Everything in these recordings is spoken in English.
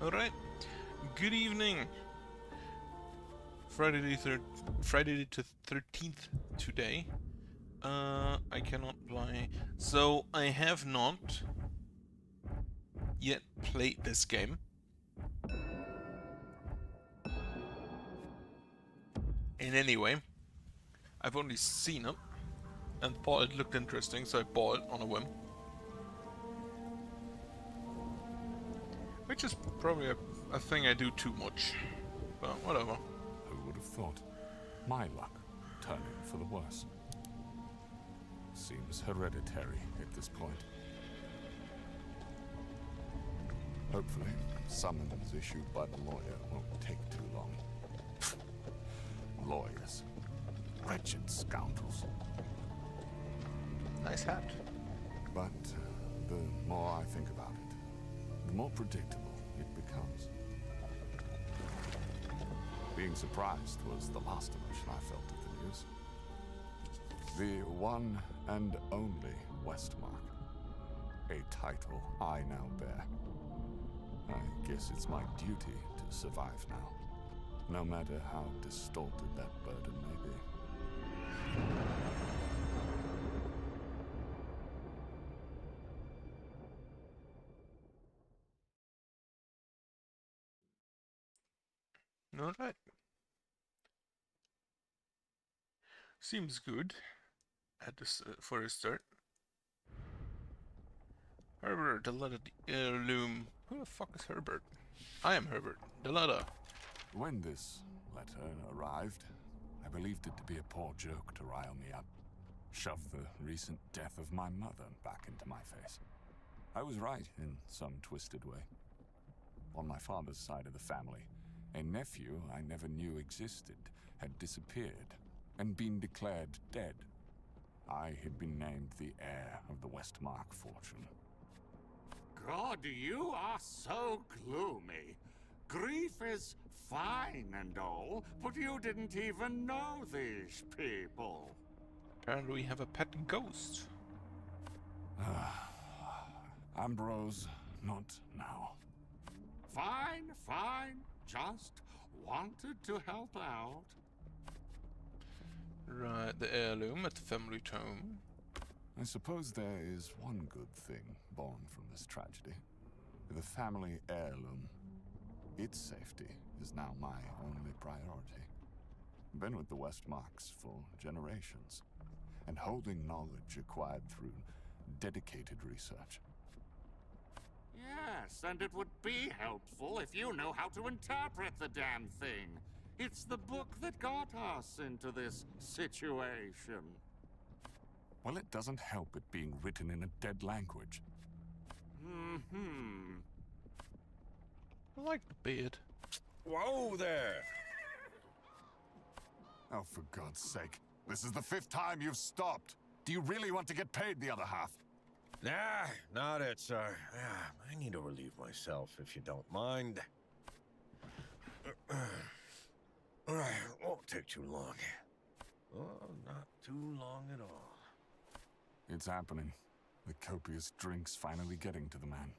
Alright, good evening. Friday the 13th today. I cannot play. So, I have not yet played this game. In any way, I've only seen it and thought it looked interesting, so I bought it on a whim. Which is probably a thing I do too much, but whatever. Who would have thought? My luck turning for the worse. Seems hereditary at this point. Hopefully, summons issued by the lawyer won't take too long. Lawyers. Wretched scoundrels. Nice hat. But the more I think about it, the more predictable it becomes. Being surprised was the last emotion I felt at the news. The one and only Westmark. A title I now bear. I guess it's my duty to survive now, no matter how distorted that burden may be. Alright. Seems good at this, for a start. Herbert, the letter, the heirloom. Who the fuck is Herbert? I am Herbert, the letter. When this letter arrived, I believed it to be a poor joke to rile me up. Shove the recent death of my mother back into my face. I was right in some twisted way. On my father's side of the family, a nephew I never knew existed had disappeared and been declared dead. I had been named the heir of the Westmark fortune. God, you are so gloomy. Grief is fine and all, but you didn't even know these people. Apparently we have a pet ghost. Ambrose, not now. Fine, fine. Just wanted to help out. Right, the heirloom at the family home. I suppose there is one good thing born from this tragedy. The family heirloom. Its safety is now my only priority. Been with the Westmarks for generations, and holding knowledge acquired through dedicated research. Yes, and it would be helpful if you know how to interpret the damn thing. It's the book that got us into this situation. Well, it doesn't help it being written in a dead language. I like the beard. Whoa there! Oh, for God's sake. This is the 5th time you've stopped. Do you really want to get paid the other half? Nah, not it, sir. I need to relieve myself, if you don't mind. Won't take too long. Oh, not too long at all. It's happening. The copious drinks finally getting to the man.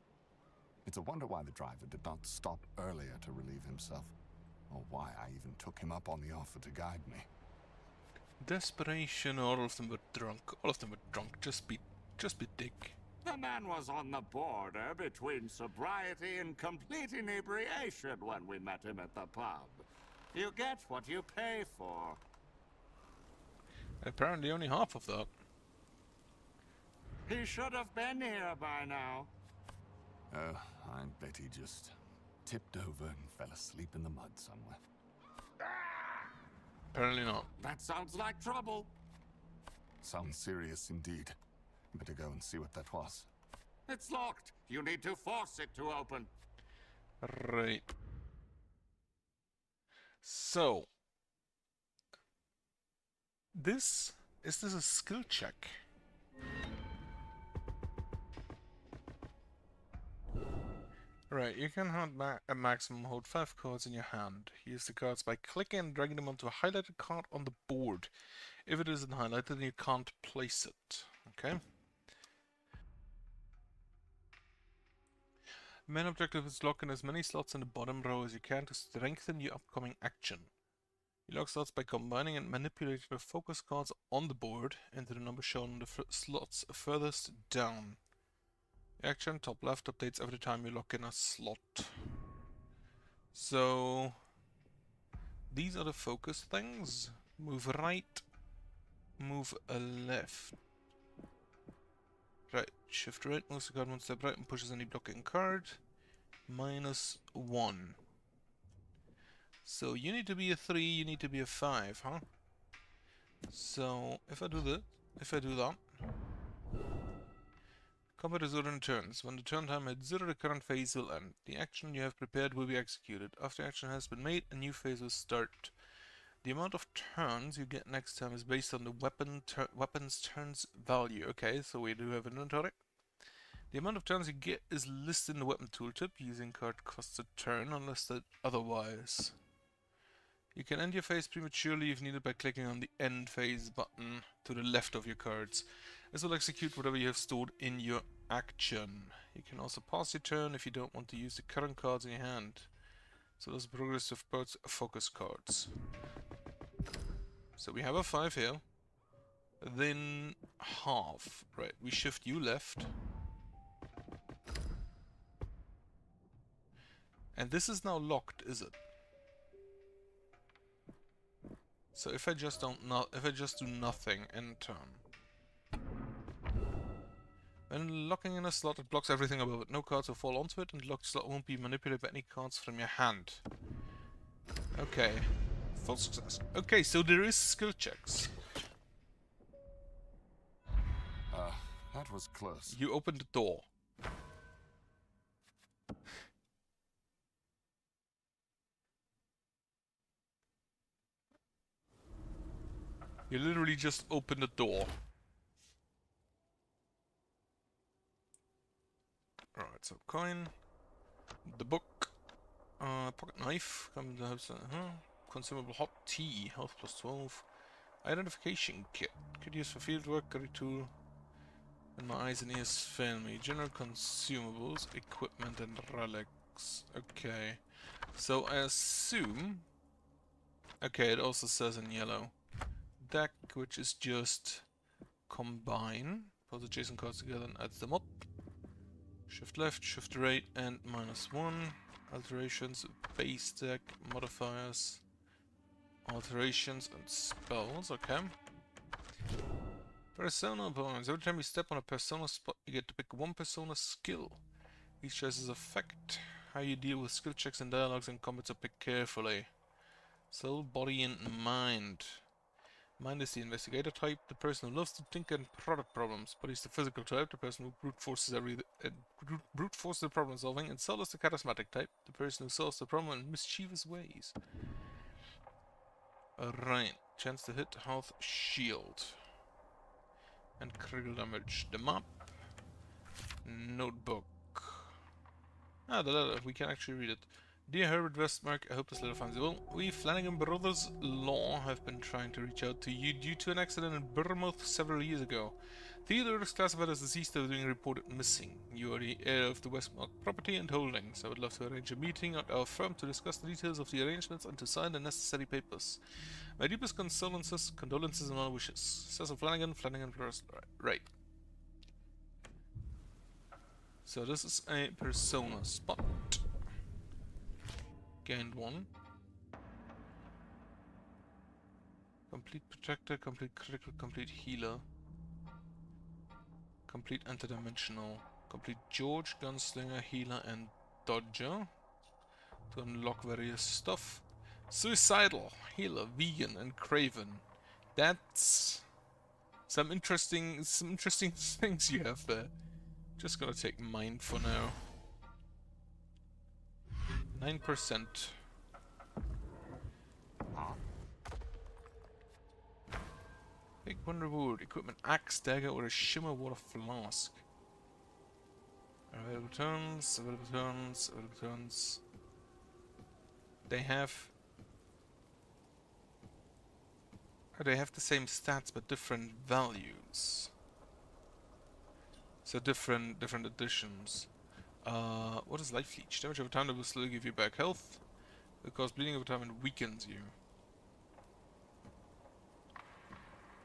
It's a wonder why the driver did not stop earlier to relieve himself, or why I even took him up on the offer to guide me. Desperation, all of them were drunk. All of them were drunk. Just be dick. The man was on the border between sobriety and complete inebriation when we met him at the pub. You get what you pay for. Apparently only half of that. He should have been here by now. I bet he just tipped over and fell asleep in the mud somewhere. Apparently not. That sounds like trouble. Sounds serious indeed. Better go and see what that was. It's locked. You need to force it to open. Right. So, is this a skill check? Right, you can hold a maximum hold 5 cards in your hand. Use the cards by clicking and dragging them onto a highlighted card on the board. If it isn't highlighted, then you can't place it. Okay? Main objective is lock in as many slots in the bottom row as you can to strengthen your upcoming action. You lock slots by combining and manipulating the focus cards on the board into the number shown on the slots furthest down. The action top left updates every time you lock in a slot. So these are the focus things. Move right, move left. Right, shift right, moves the card one step right and pushes any blocking card. -1. So you need to be a 3, you need to be a 5, huh? So if I do that, combat is over in turns. When the turn time hits 0, the current phase will end. The action you have prepared will be executed. After action has been made, a new phase will start. The amount of turns you get next time is based on the weapon's turns value. Okay, so we do have inventory. The amount of turns you get is listed in the weapon tooltip. Using card costs a turn unless stated otherwise. You can end your phase prematurely if needed by clicking on the end phase button to the left of your cards. This will execute whatever you have stored in your action. You can also pause your turn if you don't want to use the current cards in your hand. So those progressive parts focus cards. So we have a 5 here. Then half. Right, we shift you left. And this is now locked, is it? So if I just do nothing in turn. When locking in a slot, it blocks everything above it. No cards will fall onto it, and the locked slot won't be manipulated by any cards from your hand. Okay. Full success. Okay, so there is skill checks. That was close. You open the door. You literally just open the door. Alright, so coin. The book. Pocket knife. Consumable hot tea. Health plus 12. Identification kit. Could use for fieldwork. Carry tool. And my eyes and ears fail me. General consumables. Equipment and relics. Okay. So I assume... Okay, it also says in yellow. Deck, which is just combine. Put the adjacent cards together and add them up. Shift left, shift right, and -1. Alterations, base deck, modifiers, alterations, and spells. Okay. Persona points. Every time you step on a persona spot, you get to pick one persona skill. Each choice is affect how you deal with skill checks and dialogues and combat, so pick carefully. Soul, body, and mind. Mind is the investigator type, the person who loves to think and product problems. Body is the physical type, the person who brute forces the problem solving. And soul is the charismatic type, the person who solves the problem in mischievous ways. Alright, chance to hit, health, shield. And critical damage. The map. Notebook. Ah, the letter. We can actually read it. Dear Herbert Westmark, I hope this letter finds you well. We Flanagan Brothers Law have been trying to reach out to you due to an accident in Bournemouth several years ago. Theodore is classified as deceased after being reported missing. You are the heir of the Westmark property and holdings. I would love to arrange a meeting at our firm to discuss the details of the arrangements and to sign the necessary papers. My deepest condolences and well wishes. Cecil Flanagan, Flanagan Brothers. Right. So this is a persona spot. Gained 1. Complete protector, complete critical, complete healer. Complete interdimensional. Complete George, gunslinger, healer, and dodger. To unlock various stuff. Suicidal, healer, vegan, and craven. That's some interesting things you have there. Just gonna take mine for now. 9%. Pick one reward. Equipment axe, dagger, or a shimmer water flask. Available turns, available turns, available turns. They have the same stats but different values. So different editions. What is life leech? Damage over time that will slowly give you back health. It causes bleeding over time and weakens you.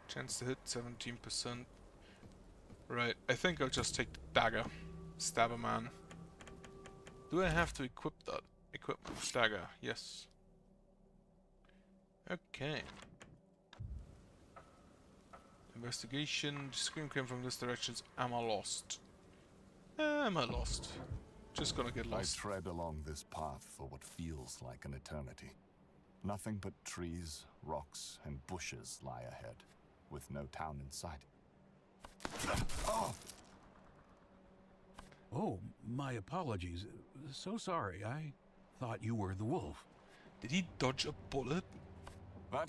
Chance to hit 17%. Right, I think I'll just take the dagger. Stab a man. Do I have to equip that? Equipment. Dagger, yes. Okay. Investigation. Scream came from this direction. Am I lost? Am I lost? Just gonna get I lost. tread along this path for what feels like an eternity. Nothing but trees, rocks, and bushes lie ahead, with no town in sight. Oh! Oh, my apologies. So sorry. I thought you were the wolf. Did he dodge a bullet? That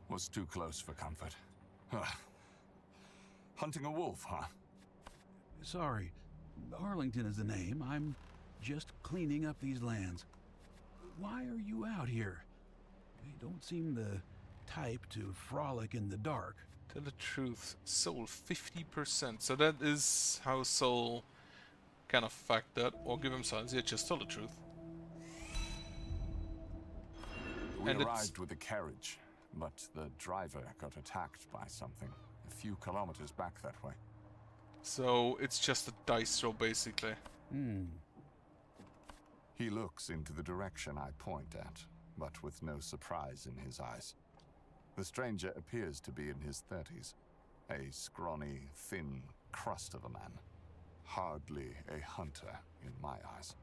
was too close for comfort. Hunting a wolf, huh? Sorry. Arlington is the name. I'm just cleaning up these lands. Why are you out here? You don't seem the type to frolic in the dark. Tell the truth. Soul 50%. So that is how Soul kind of fact that, or give him silence. Yeah, just tell the truth. We And it's- arrived with a carriage, but the driver got attacked by something a few kilometers back that way. So it's just a dice roll, basically. He looks into the direction I point at, but with no surprise in his eyes. The stranger appears to be in his 30s, a scrawny, thin crust of a man. Hardly a hunter in my eyes.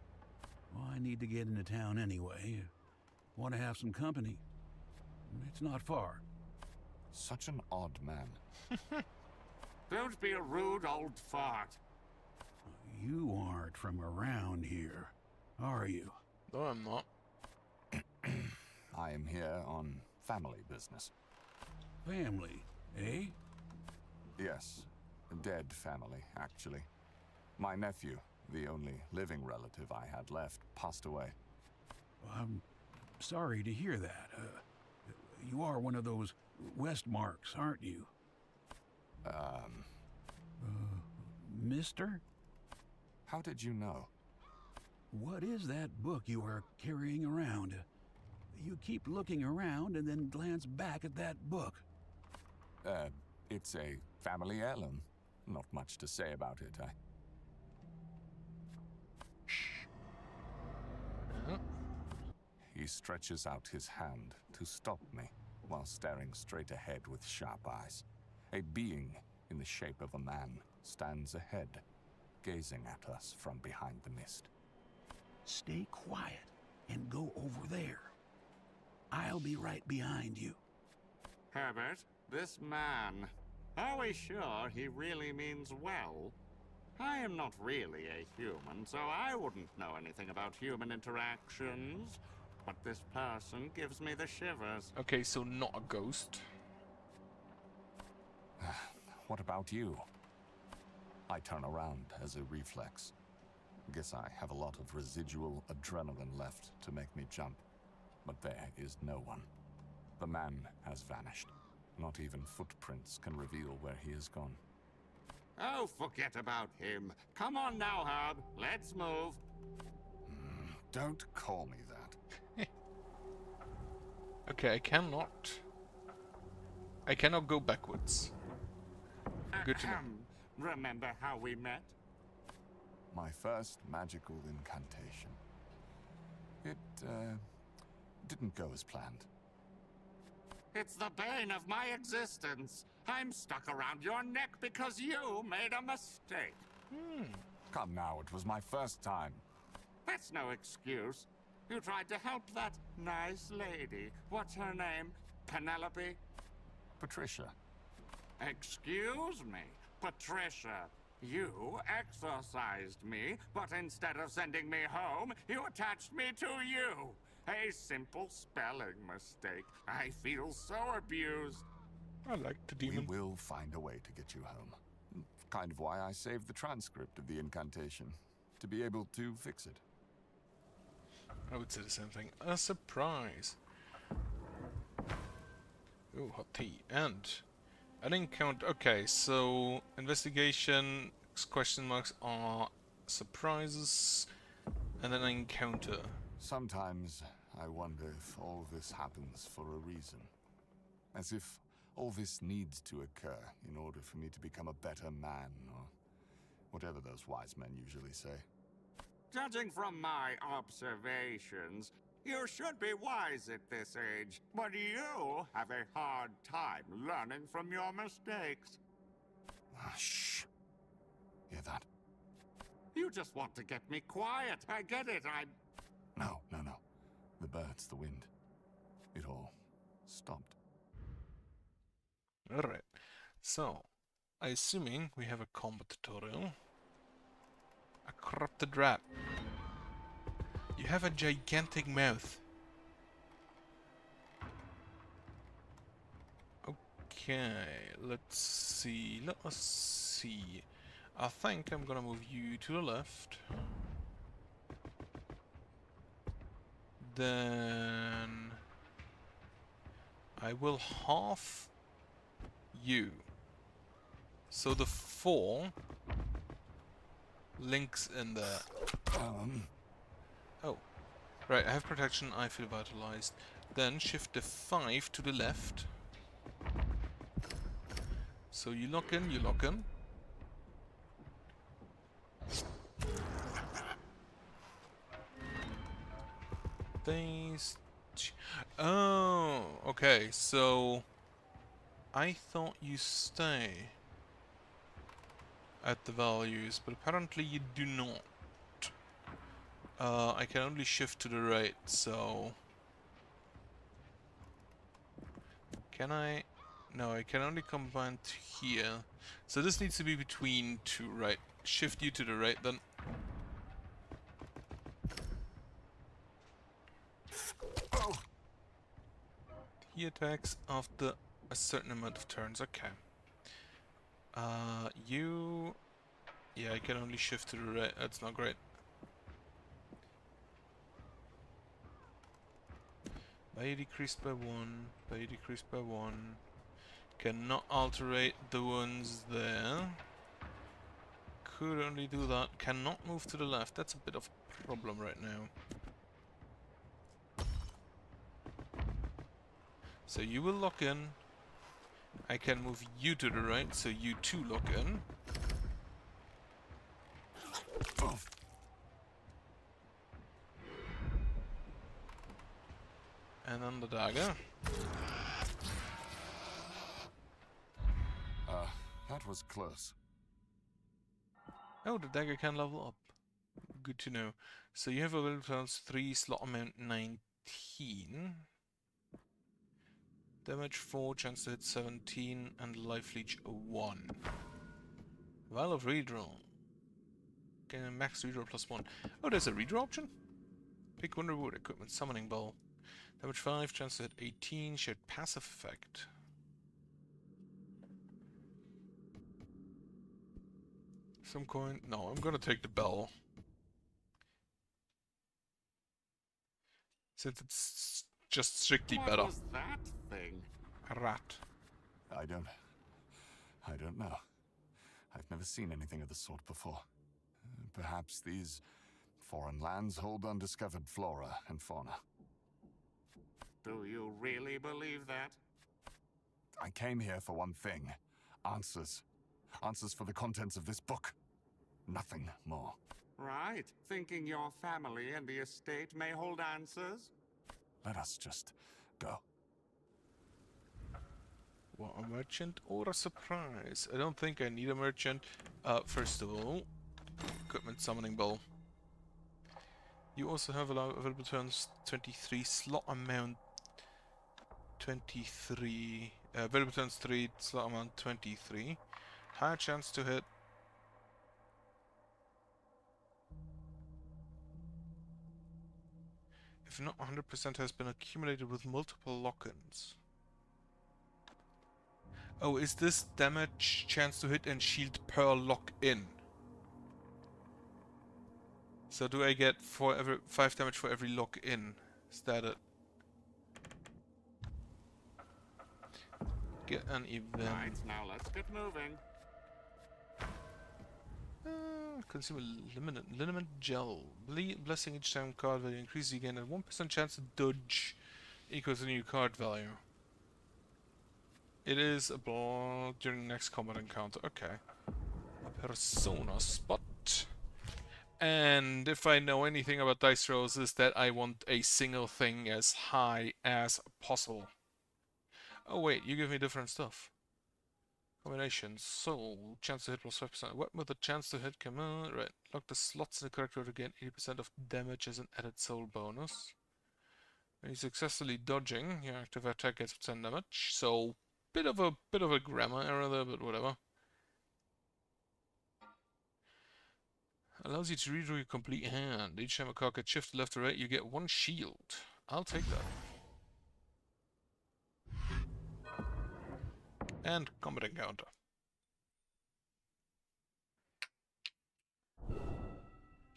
Well, I need to get into town anyway. Want to have some company. It's not far. Such an odd man. Don't be a rude old fart. You aren't from around here, are you? No, I'm not. I am here on family business. Family, eh? Yes, a dead family, actually. My nephew, the only living relative I had left, passed away. Well, I'm sorry to hear that. You are one of those Westmarks, aren't you? Mister? How did you know? What is that book you are carrying around? You keep looking around and then glance back at that book. It's a family heirloom. Not much to say about it, He stretches out his hand to stop me while staring straight ahead with sharp eyes. A being in the shape of a man stands ahead, gazing at us from behind the mist. Stay quiet and go over there. I'll be right behind you. Herbert, this man. Are we sure he really means well? I am not really a human, so I wouldn't know anything about human interactions. But this person gives me the shivers. Okay, so not a ghost. What about you? I turn around as a reflex. Guess I have a lot of residual adrenaline left to make me jump. But there is no one. The man has vanished. Not even footprints can reveal where he has gone. Oh, forget about him. Come on now, Herb. Let's move. Don't call me that. Okay, I cannot go backwards. Good to know. Remember how we met? My first magical incantation. It, didn't go as planned. It's the bane of my existence. I'm stuck around your neck because you made a mistake. Come now, it was my first time. That's no excuse. You tried to help that nice lady. What's her name? Penelope? Patricia. Excuse me, Patricia. You exorcised me, but instead of sending me home, you attached me to you. A simple spelling mistake. I feel so abused. I like the We demon. will find a way to get you home. Kind of why I saved the transcript of the incantation. To be able to fix it. I would say the same thing. A surprise. Ooh, hot tea. And I didn't count. Okay, so investigation question marks are surprises, and then an encounter. Sometimes I wonder if all this happens for a reason. As if all this needs to occur in order for me to become a better man, or whatever those wise men usually say. Judging from my observations, you should be wise at this age, but you have a hard time learning from your mistakes. Ah, shh. Hear that? You just want to get me quiet. I get it. No. The birds, the wind. It all stopped. Alright, so, assuming we have a combat tutorial. A corrupted rat. You have a gigantic mouth. Okay, let's see. Let us see. I think I'm gonna move you to the left. Then I will half you. So the 4 links in there. Oh. Right, I have protection, I feel vitalized. Then shift the 5 to the left. So you lock in, you lock in. These... Oh, okay, so... I thought you stay at the values, but apparently you do not. I can only shift to the right, so... Can I? No, I can only combine to here. So this needs to be between 2, right? Shift you to the right then. He attacks after a certain amount of turns, okay. You... Yeah, I can only shift to the right, that's not great. Value decreased by 1, value decreased by 1. Cannot alterate the ones there. Could only do that. Cannot move to the left, that's a bit of a problem right now. So you will lock in. I can move you to the right, so you too lock in. And then the dagger. That was close. Oh, the dagger can level up. Good to know. So you have a will turns 3, slot amount 19. Damage 4, chance to hit 17, and life leech 1. Vial of redraw. Can max redraw plus 1. Oh, there's a redraw option? Pick Wonderwood, equipment, summoning ball. Damage 5, chance to hit 18, shared passive effect. Some coin. No, I'm gonna take the bell. Since it's just strictly better. What was that thing? A rat. I don't know. I've never seen anything of the sort before. Perhaps these foreign lands hold undiscovered flora and fauna. Do you really believe that? I came here for one thing. Answers. Answers for the contents of this book. Nothing more. Right. Thinking your family and the estate may hold answers? Let us just go. What, a merchant or a surprise? I don't think I need a merchant. First of all, equipment summoning bowl. You also have available turns 23, slot amount 23. Available turns 3, slot amount 23. High chance to hit. If not 100% has been accumulated with multiple lock-ins. Oh, is this damage chance to hit and shield per lock-in? So do I get 5 damage for every lock-in? Is that it? Get an event. Right, now let's get moving. Consume a liniment gel. Blessing each time card value increases, you gain a 1% chance to dodge equals the new card value. It is a ball during next combat encounter. Okay. A persona spot. And if I know anything about dice rolls, is that I want a single thing as high as possible. Oh wait, you give me different stuff. Combinations. Soul. Chance to hit plus 5%. What with a chance to hit command? Right. Lock the slots in the correct order to gain 80% of damage as an added soul bonus. When you successfully dodging, your active attack gets 10 damage. So bit of a grammar error there, but whatever. Allows you to redraw your complete hand. Each time a card gets shifted left or right, you get 1 shield. I'll take that. And combat encounter.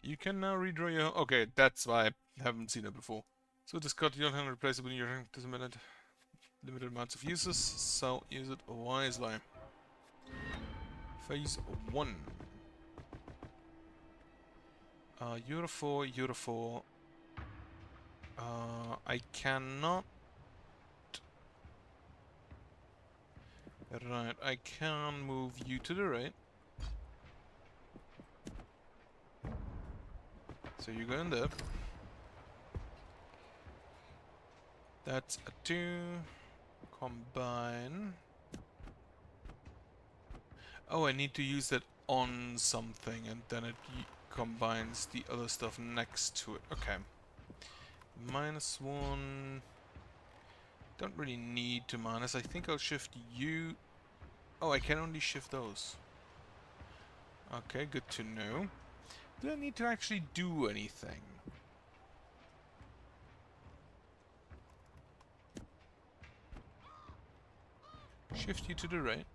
You can now redraw your... Okay, that's why I haven't seen it before. So discard your hand, replace it with your rank to limited amounts of uses, so use it wisely. Phase 1. Euro 4, Euro 4. I cannot... Right, I can move you to the right. So you go in there. That's a 2. Combine. Oh, I need to use that on something, and then it combines the other stuff next to it. Okay. -1. Don't really need to minus. I think I'll shift you. Oh, I can only shift those. Okay, good to know. Do I need to actually do anything? Shift you to the right.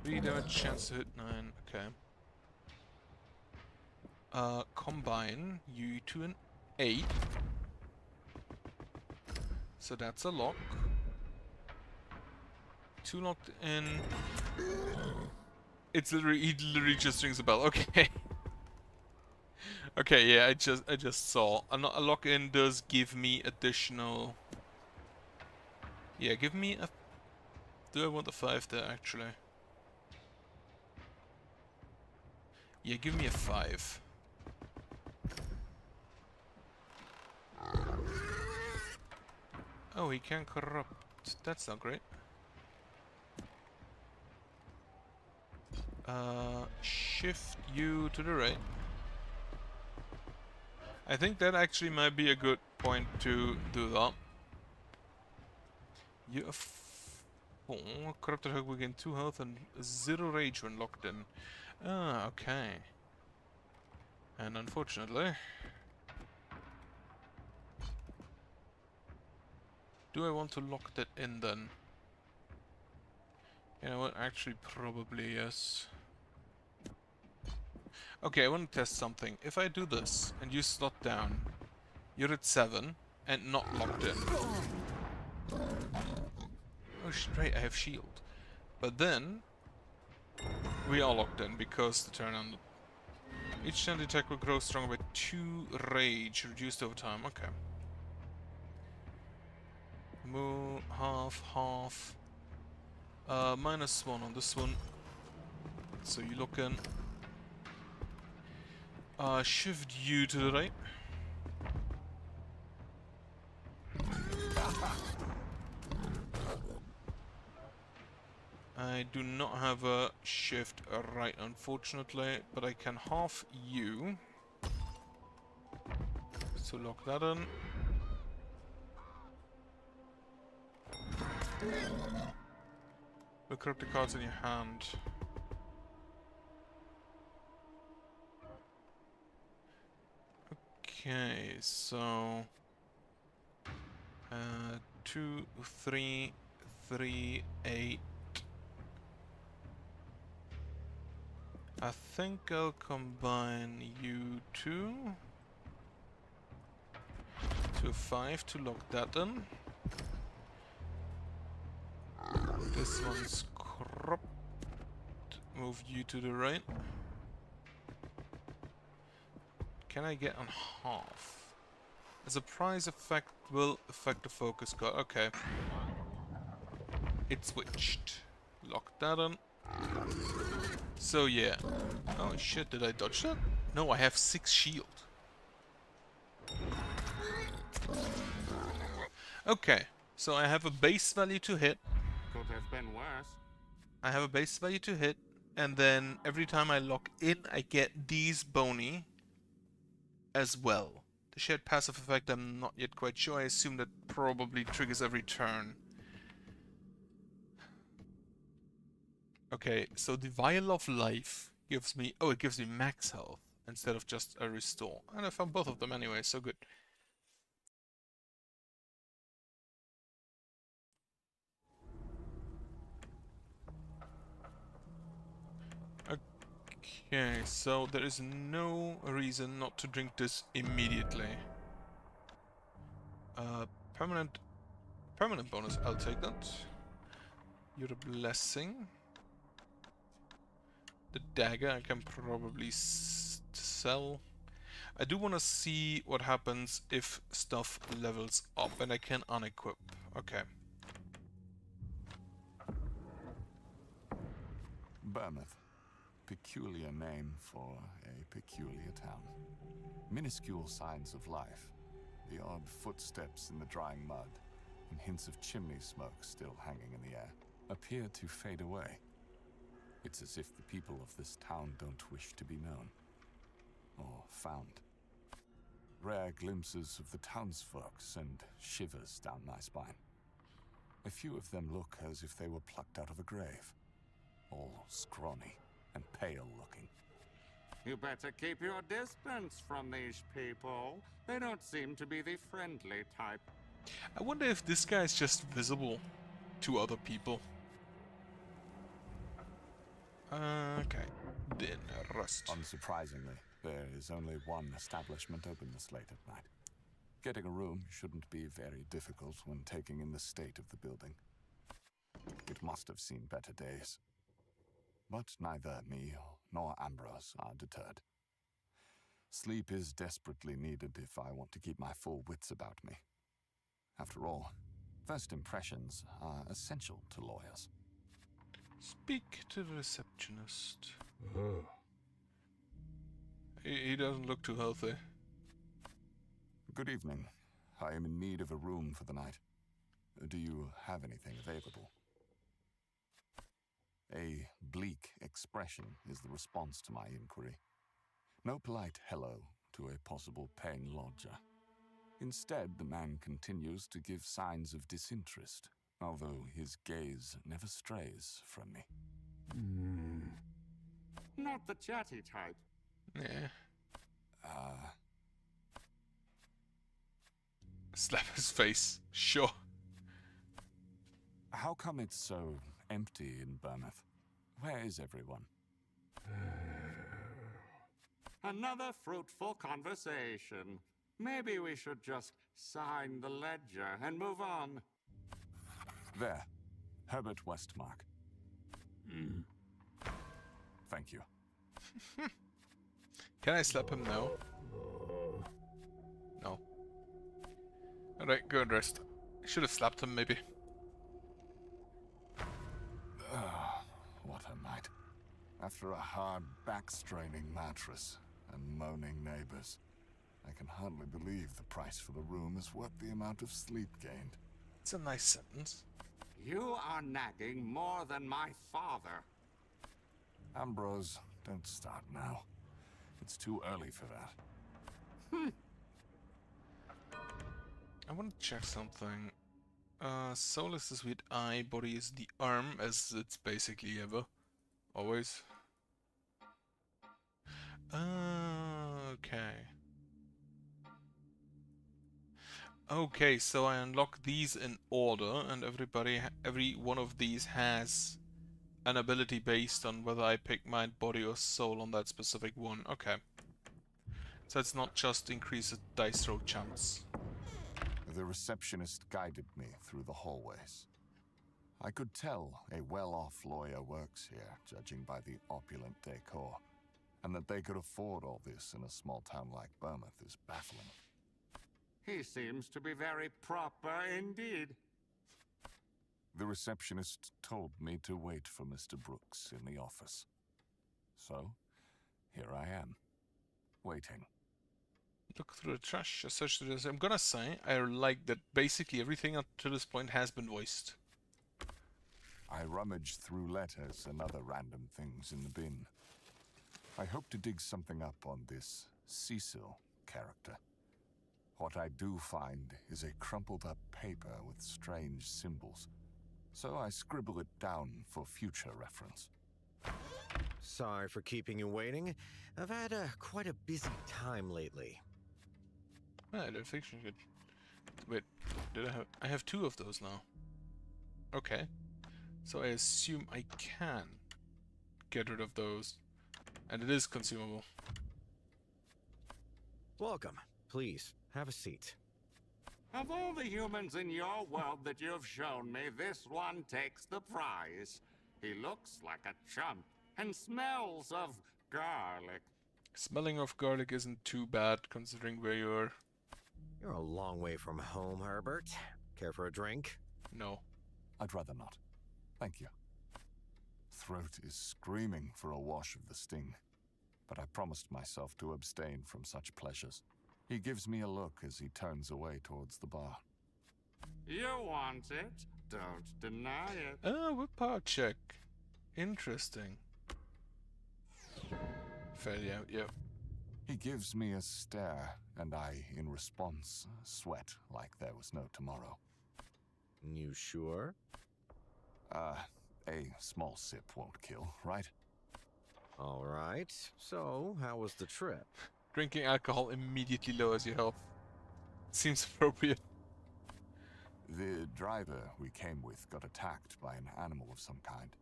3 damage, chance to hit 9. Okay. Combine you to an 8. So that's a lock. 2 locked in. It's literally, he literally just rings a bell. Okay. Okay, yeah, I just saw. A lock in does give me additional. Yeah, give me a. Do I want a 5 there actually? Yeah, give me a 5. Oh, he can corrupt. That's not great. Shift you to the right. I think that actually might be a good point to do that. You have 4. Corrupted Hook will gain 2 health and 0 rage when locked in. Ah, okay. And unfortunately... Do I want to lock that in then? You know what, actually probably yes. Okay, I want to test something. If I do this, and you slot down, you're at 7, and not locked in. Oh right, I have shield. But then, we are locked in, because the turn on... Each time the attack will grow stronger by 2 rage, reduced over time. Okay. Move, half, half. -1 on this one. So you look in. Shift you to the right. I do not have a shift right, unfortunately, but I can half you. So lock that in. Look up the cards in your hand. Okay, so 2, 3, 3, 8. I think I'll combine you two to 5 to lock that in. This one's corrupt. Move you to the right. Can I get on half? A surprise effect will affect the focus card. Okay. It switched. Lock that on. So yeah. Oh shit, did I dodge that? No, I have 6 shield. Okay, so I have a base value to hit. Could have been worse. I have a base value to hit, and then every time I lock in, I get these boni as well. The shared passive effect, I'm not yet quite sure. I assume that probably triggers every turn. Okay, so the Vial of Life gives me... Oh, it gives me max health instead of just a restore. And I found both of them anyway, so good. Okay, so there is no reason not to drink this immediately. Permanent bonus, I'll take that. You're a blessing. The dagger I can probably sell. I do want to see what happens if stuff levels up and I can unequip. Okay. Bournemouth. Peculiar name for a peculiar town. Minuscule signs of life. The odd footsteps in the drying mud and hints of chimney smoke still hanging in the air appear to fade away. It's as if the people of this town don't wish to be known or found. Rare glimpses of the townsfolk send shivers down my spine. A few of them look as if they were plucked out of a grave, all scrawny and pale looking. You better keep your distance from these people. They don't seem to be the friendly type. I wonder if this guy is just visible to other people. Okay. Then rust. Unsurprisingly, there is only one establishment open this late at night. Getting a room shouldn't be very difficult when taking in the state of the building. It must have seen better days. But neither me nor Ambrose are deterred. Sleep is desperately needed if I want to keep my full wits about me. After all, first impressions are essential to lawyers. Speak to the receptionist. He doesn't look too healthy. Good evening. I am in need of a room for the night. Do you have anything available? A bleak expression is the response to my inquiry. No polite hello to a possible paying lodger. Instead, the man continues to give signs of disinterest, although his gaze never strays from me. Not the chatty type. Yeah. Slap his face. Sure. How come it's so empty in Bournemouth? Where is everyone? Another fruitful conversation. Maybe we should just sign the ledger and move on. There. Herbert Westmark. Thank you. Can I slap him now? No. Alright, go and rest. I should have slapped him maybe. What a night. After a hard, back-straining mattress and moaning neighbors, I can hardly believe the price for the room is worth the amount of sleep gained. It's a nice sentence. You are nagging more than my father. Ambrose, don't start now. It's too early for that. I want to check something. Soul is the sweet eye, body is the arm, as it's basically ever. Always. Okay. Okay, so I unlock these in order, and every one of these has an ability based on whether I pick mind, body, or soul on that specific one. Okay. So it's not just increase the dice roll chance. The receptionist guided me through the hallways. I could tell a well-off lawyer works here, judging by the opulent decor. And that they could afford all this in a small town like Bournemouth is baffling. He seems to be very proper indeed. The receptionist told me to wait for Mr. Brooks in the office. So, here I am, waiting. Look through the trash. Search through this. I'm gonna say I like that basically everything up to this point has been voiced. I rummaged through letters and other random things in the bin. I hope to dig something up on this Cecil character. What I do find is a crumpled up paper with strange symbols, so I scribble it down for future reference. Sorry for keeping you waiting. I've had quite a busy time lately. I don't think she could. Wait, did I have two of those now? Okay. So I assume I can get rid of those. And it is consumable. Welcome. Please, have a seat. Of all the humans in your world that you've shown me, this one takes the prize. He looks like a chump and smells of garlic. Smelling of garlic isn't too bad considering where you're. You're a long way from home, Herbert. Care for a drink? No. I'd rather not. Thank you. Throat is screaming for a wash of the sting, but I promised myself to abstain from such pleasures. He gives me a look as he turns away towards the bar. You want it? Don't deny it. Oh, willpower check. Interesting. Failure, yep. He gives me a stare, and I, in response, sweat like there was no tomorrow. You sure? A small sip won't kill, right? All right. So, how was the trip? Drinking alcohol immediately lowers your health. Seems appropriate. The driver we came with got attacked by an animal of some kind.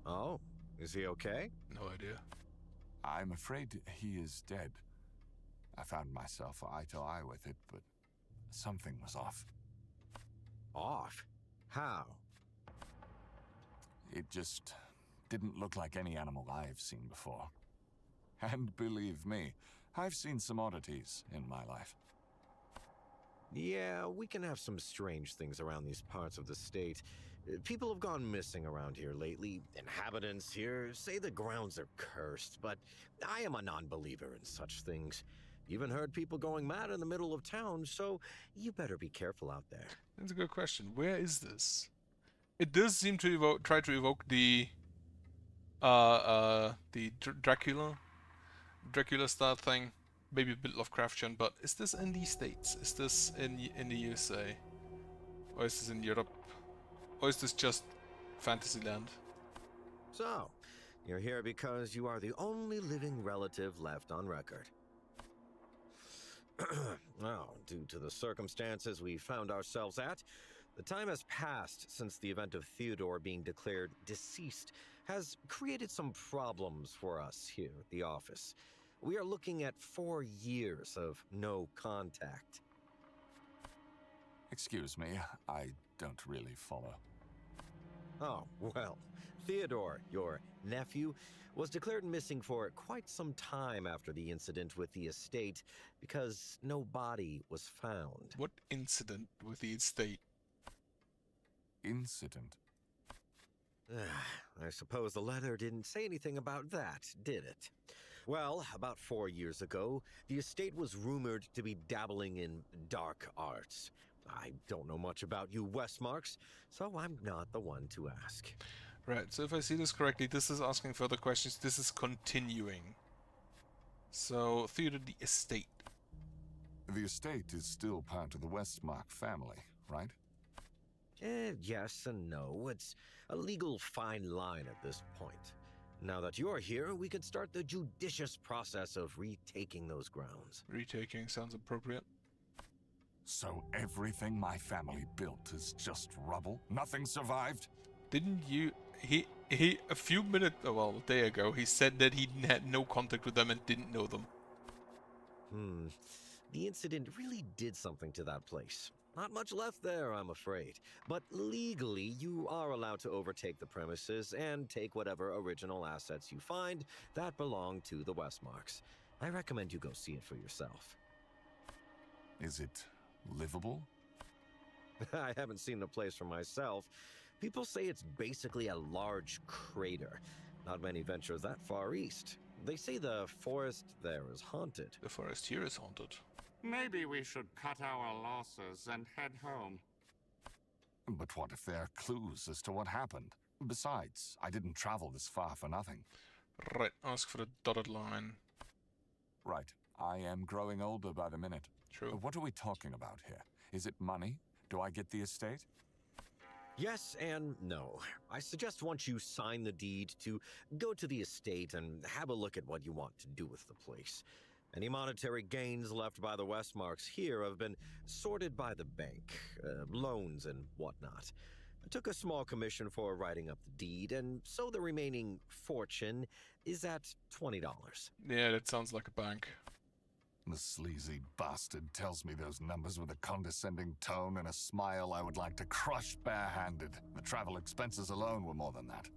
Oh, is he okay? No idea. I'm afraid he is dead. I found myself eye to eye with it, but something was off. Off? How? It just didn't look like any animal I've seen before. And believe me, I've seen some oddities in my life. Yeah, we can have some strange things around these parts of the state. People have gone missing around here lately. Inhabitants here say the grounds are cursed, but I am a non-believer in such things. Even heard people going mad in the middle of town, so you better be careful out there. That's a good question. Where is this? It does seem to try to evoke the Dracula style thing, maybe a bit Lovecraftian. But is this in the States? Is this in the USA, or is this in Europe, or is this just Fantasyland? So, you're here because you are the only living relative left on record. Well, due to the circumstances we found ourselves at, the time has passed since the event of Theodore being declared deceased has created some problems for us here at the office. We are looking at 4 years of no contact. Excuse me, I don't really follow. Oh, well, Theodore, your nephew, was declared missing for quite some time after the incident with the estate because no body was found. What incident with the estate? Incident? I suppose the letter didn't say anything about that, did it? Well, about 4 years ago, the estate was rumored to be dabbling in dark arts. I don't know much about you Westmarks, so I'm not the one to ask. Right, so if I see this correctly, this is asking further questions. This is continuing. So, Theodore, the estate. The estate is still part of the Westmark family, right? Yes and no. It's a legal fine line at this point. Now that you're here, we could start the judicious process of retaking those grounds. Retaking sounds appropriate. So everything my family built is just rubble? Nothing survived? Didn't you... He a few minutes... Oh, well, a day ago, he said that he had no contact with them and didn't know them. The incident really did something to that place. Not much left there, I'm afraid. But legally, you are allowed to overtake the premises and take whatever original assets you find that belong to the Westmarks. I recommend you go see it for yourself. Is it livable? I haven't seen the place for myself. People say it's basically a large crater. Not many venture that far east. They say the forest there is haunted. The forest here is haunted. Maybe we should cut our losses and head home. But what if there are clues as to what happened? Besides, I didn't travel this far for nothing. Right, ask for the dotted line. Right, I am growing older by the minute. True. What are we talking about here? Is it money? Do I get the estate? Yes and no. I suggest once you sign the deed to go to the estate and have a look at what you want to do with the place. Any monetary gains left by the Westmarks here have been sorted by the bank, loans and whatnot. I took a small commission for writing up the deed, and so the remaining fortune is at $20. Yeah, that sounds like a bank. The sleazy bastard tells me those numbers with a condescending tone and a smile I would like to crush barehanded. The travel expenses alone were more than that.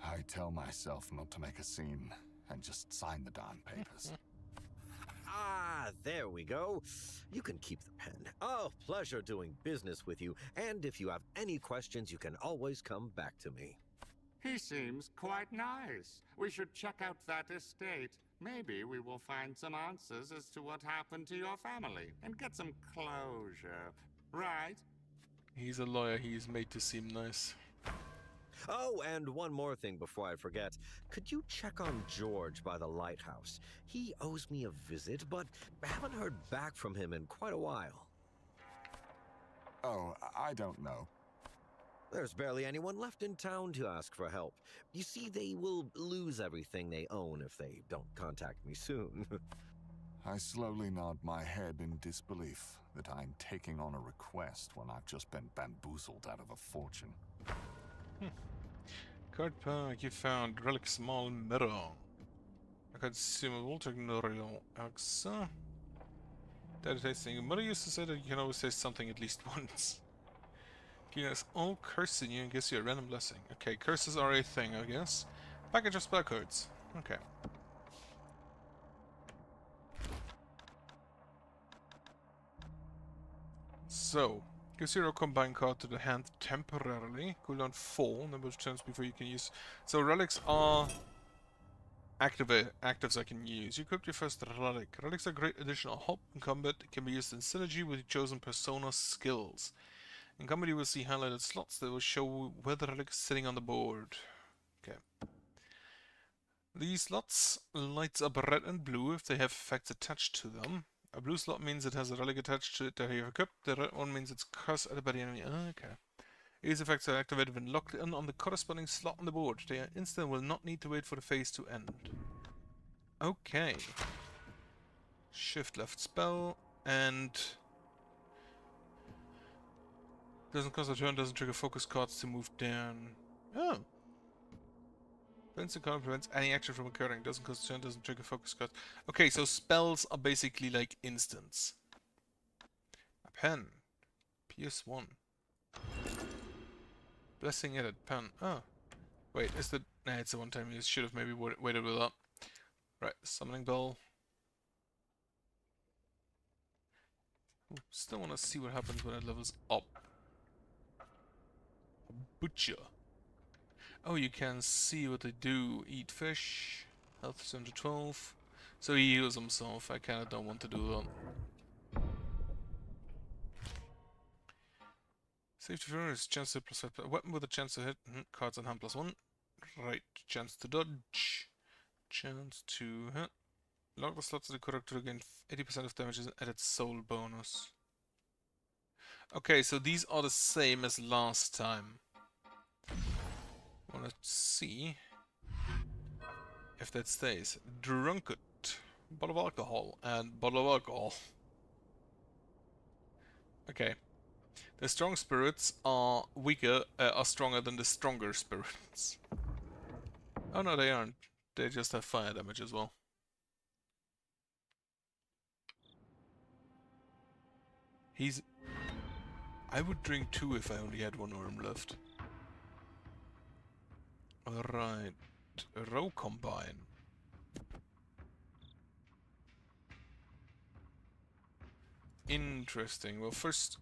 I tell myself not to make a scene and just sign the darn papers. Ah, there we go. You can keep the pen. Oh, pleasure doing business with you. And if you have any questions, you can always come back to me. He seems quite nice. We should check out that estate. Maybe we will find some answers as to what happened to your family and get some closure. Right? He's a lawyer, he's made to seem nice. Oh, and one more thing before I forget. Could you check on George by the lighthouse? He owes me a visit, but I haven't heard back from him in quite a while. Oh, I don't know. There's barely anyone left in town to ask for help. You see, they will lose everything they own if they don't contact me soon. I slowly nod my head in disbelief that I'm taking on a request when I've just been bamboozled out of a fortune. Card pack, you found relic small mirror. A consumable technological axa. Data tasting. Mother used to say that you can always say something at least once. Giving us all curse in you and gives you a random blessing. Okay, curses are a thing, I guess. Package of spell cards. Okay. So, gives you a combined card to the hand temporarily. Cooldown 4, number of turns before you can use. So relics are actives I can use. You equipped your first relic. Relics are great additional help in combat. It can be used in synergy with your chosen persona skills. In combat you will see highlighted slots that will show where the relic is sitting on the board. Okay. These slots lights up red and blue if they have effects attached to them. A blue slot means it has a relic attached to it that you have equipped. The red one means it's cursed at the enemy. Okay. These effects are activated when locked in on the corresponding slot on the board. They are instant and will not need to wait for the phase to end. Okay. Shift left spell and doesn't cost a turn, doesn't trigger focus cards to move down. Oh. Prevents the card, prevents any action from occurring. Doesn't cost a turn, doesn't trigger focus cards. Okay, so spells are basically like instants. A pen. PS1. Blessing edit. Pen. Oh. Wait, is that... Nah, it's a one-time use. Should have maybe waited with that. Right, summoning bell. Ooh, still want to see what happens when it levels up. Butcher. Oh, you can see what they do. Eat fish. Health 7 to 12. So he heals himself. I kinda don't want to do that. Safety first. Chance to plus a weapon with a chance to hit. Cards on hand +1. Right. Chance to dodge. Chance to hit. Lock the slots to the correct to gain 80% of damage as an added soul bonus. Okay, so these are the same as last time. Wanna see if that stays. Drunkard. Bottle of alcohol and bottle of alcohol. Okay. The strong spirits are are stronger than the stronger spirits. Oh no, they aren't. They just have fire damage as well. He's I would drink 2 if I only had 1 arm left. Alright. Row combine. Interesting. Well, first,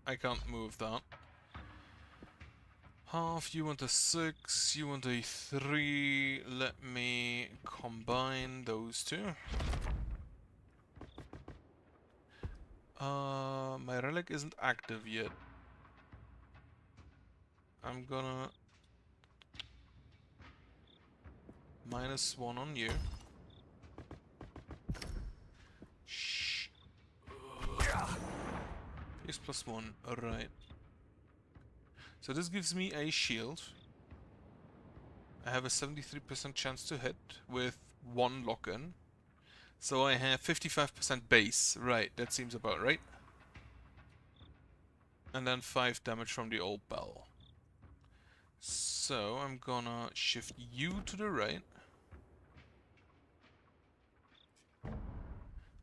I can't move that. Half, you want a 6, you want a 3. Let me combine those two. My relic isn't active yet. I'm gonna -1 on you. Shh. Here's +1. Alright. So this gives me a shield. I have a 73% chance to hit with 1 lock-in. So I have 55% base. Right, that seems about right. And then 5 damage from the old bell. So I'm gonna shift you to the right.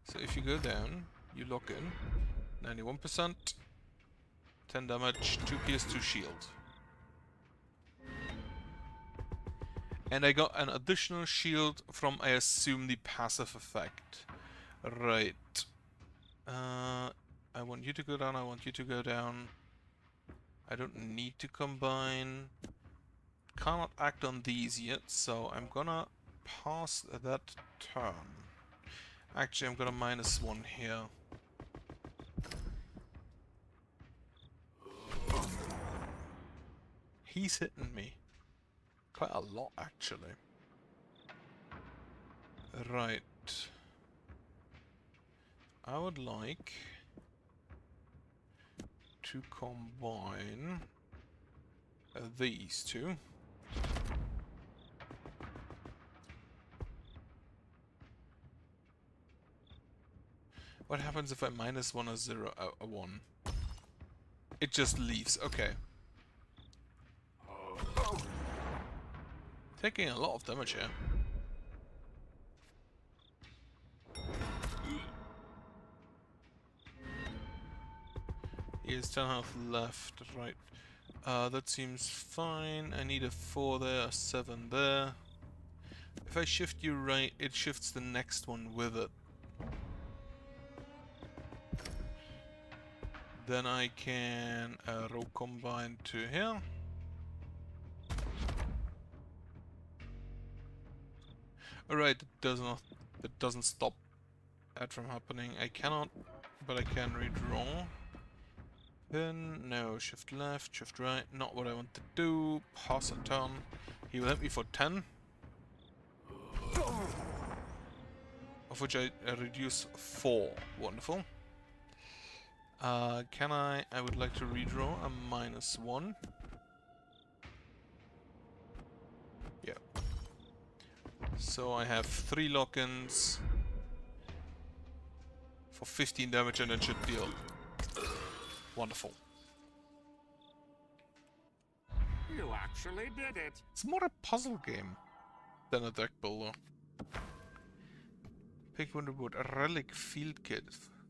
So if you go down, you lock in. 91%. 10 damage, 2 pierce, 2 shield. And I got an additional shield from, I assume, the passive effect. Right. I want you to go down, I want you to go down. I don't need to combine. Cannot act on these yet, so I'm gonna pass that turn. Actually, I'm gonna -1 here. He's hitting me. Quite a lot, actually. Right. I would like to combine these two. What happens if I -1 a 0 a 1? It just leaves. Okay. Taking a lot of damage here. He has 10 health left, right. That seems fine. I need a 4 there, a 7 there. If I shift you right, it shifts the next one with it. Then I can row combine to here. Alright, it doesn't stop that from happening. I cannot, but I can redraw. Then, no, shift left, shift right, not what I want to do. Pass a turn. He will hit me for 10. Of which I reduce 4. Wonderful. Can I would like to redraw a -1. Yeah. So I have 3 lock-ins for 15 damage and it should deal. Wonderful. You actually did it. It's more a puzzle game than a deck builder. Pick one reward, a relic field kit.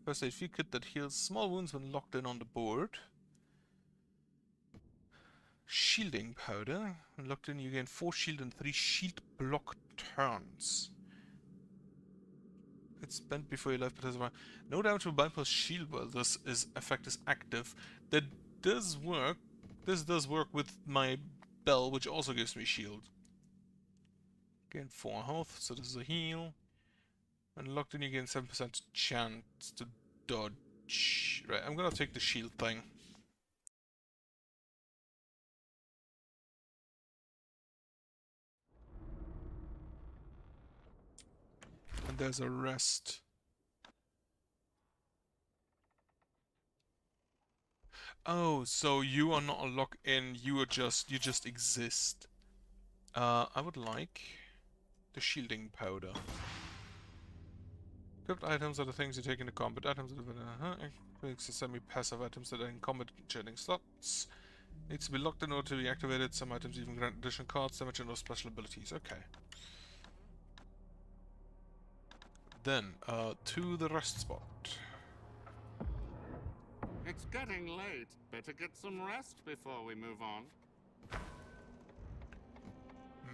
First aid field kit that heals small wounds when locked in on the board. Shielding powder. When locked in, you gain 4 shield and 3 shield block turns. It's spent before your life participant. No damage will bypass shield while this effect is active. That does work. This does work with my bell, which also gives me shield. Gain 4 health, so this is a heal. When locked in, you gain 7% chance to dodge. Right, I'm gonna take the shield thing. And there's a rest. Oh, so you are not a lock-in, you just exist. I would like the shielding powder. Equipped items are the things you take into combat. Items are semi-passive items that are in combat shielding slots. Needs to be locked in order to be activated. Some items even grant additional cards, damage, and or special abilities. Okay. Then, to the rest spot. It's getting late. Better get some rest before we move on.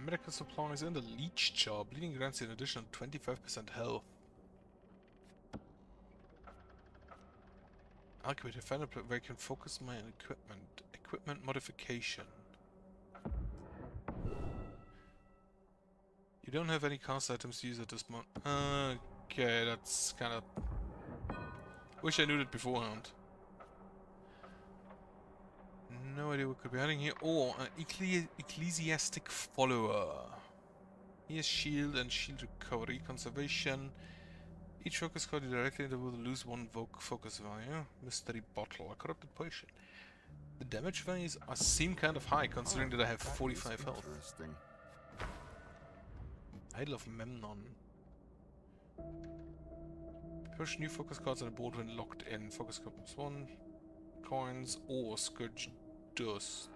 Medical supplies and a leech jar. Bleeding grants you an additional 25% health. Alchemy to find a place where I can focus my equipment. Equipment modification. You don't have any cast items to use at this moment. Okay, that's kind of... Wish I knew that beforehand. No idea what could be hiding here. Or an ecclesiastic follower. He has shield and shield recovery, conservation. Each focus card you directly enter will lose one focus value. Mystery bottle, a corrupted potion. The damage values seem kind of high considering that I have 45 health. Interesting. Idol of Memnon. Push new focus cards on the board when locked in. Focus card +1. Coins or Scourge Dust.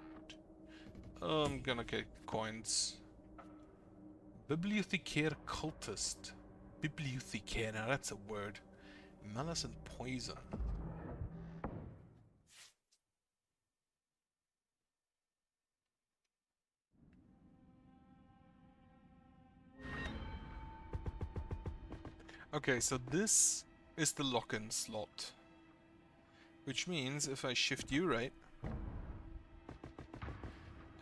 I'm gonna get coins. Bibliothecaire Cultist. Bibliothecaire, now that's a word. Malice and Poison. Okay, so this is the lock-in slot. Which means if I shift you right,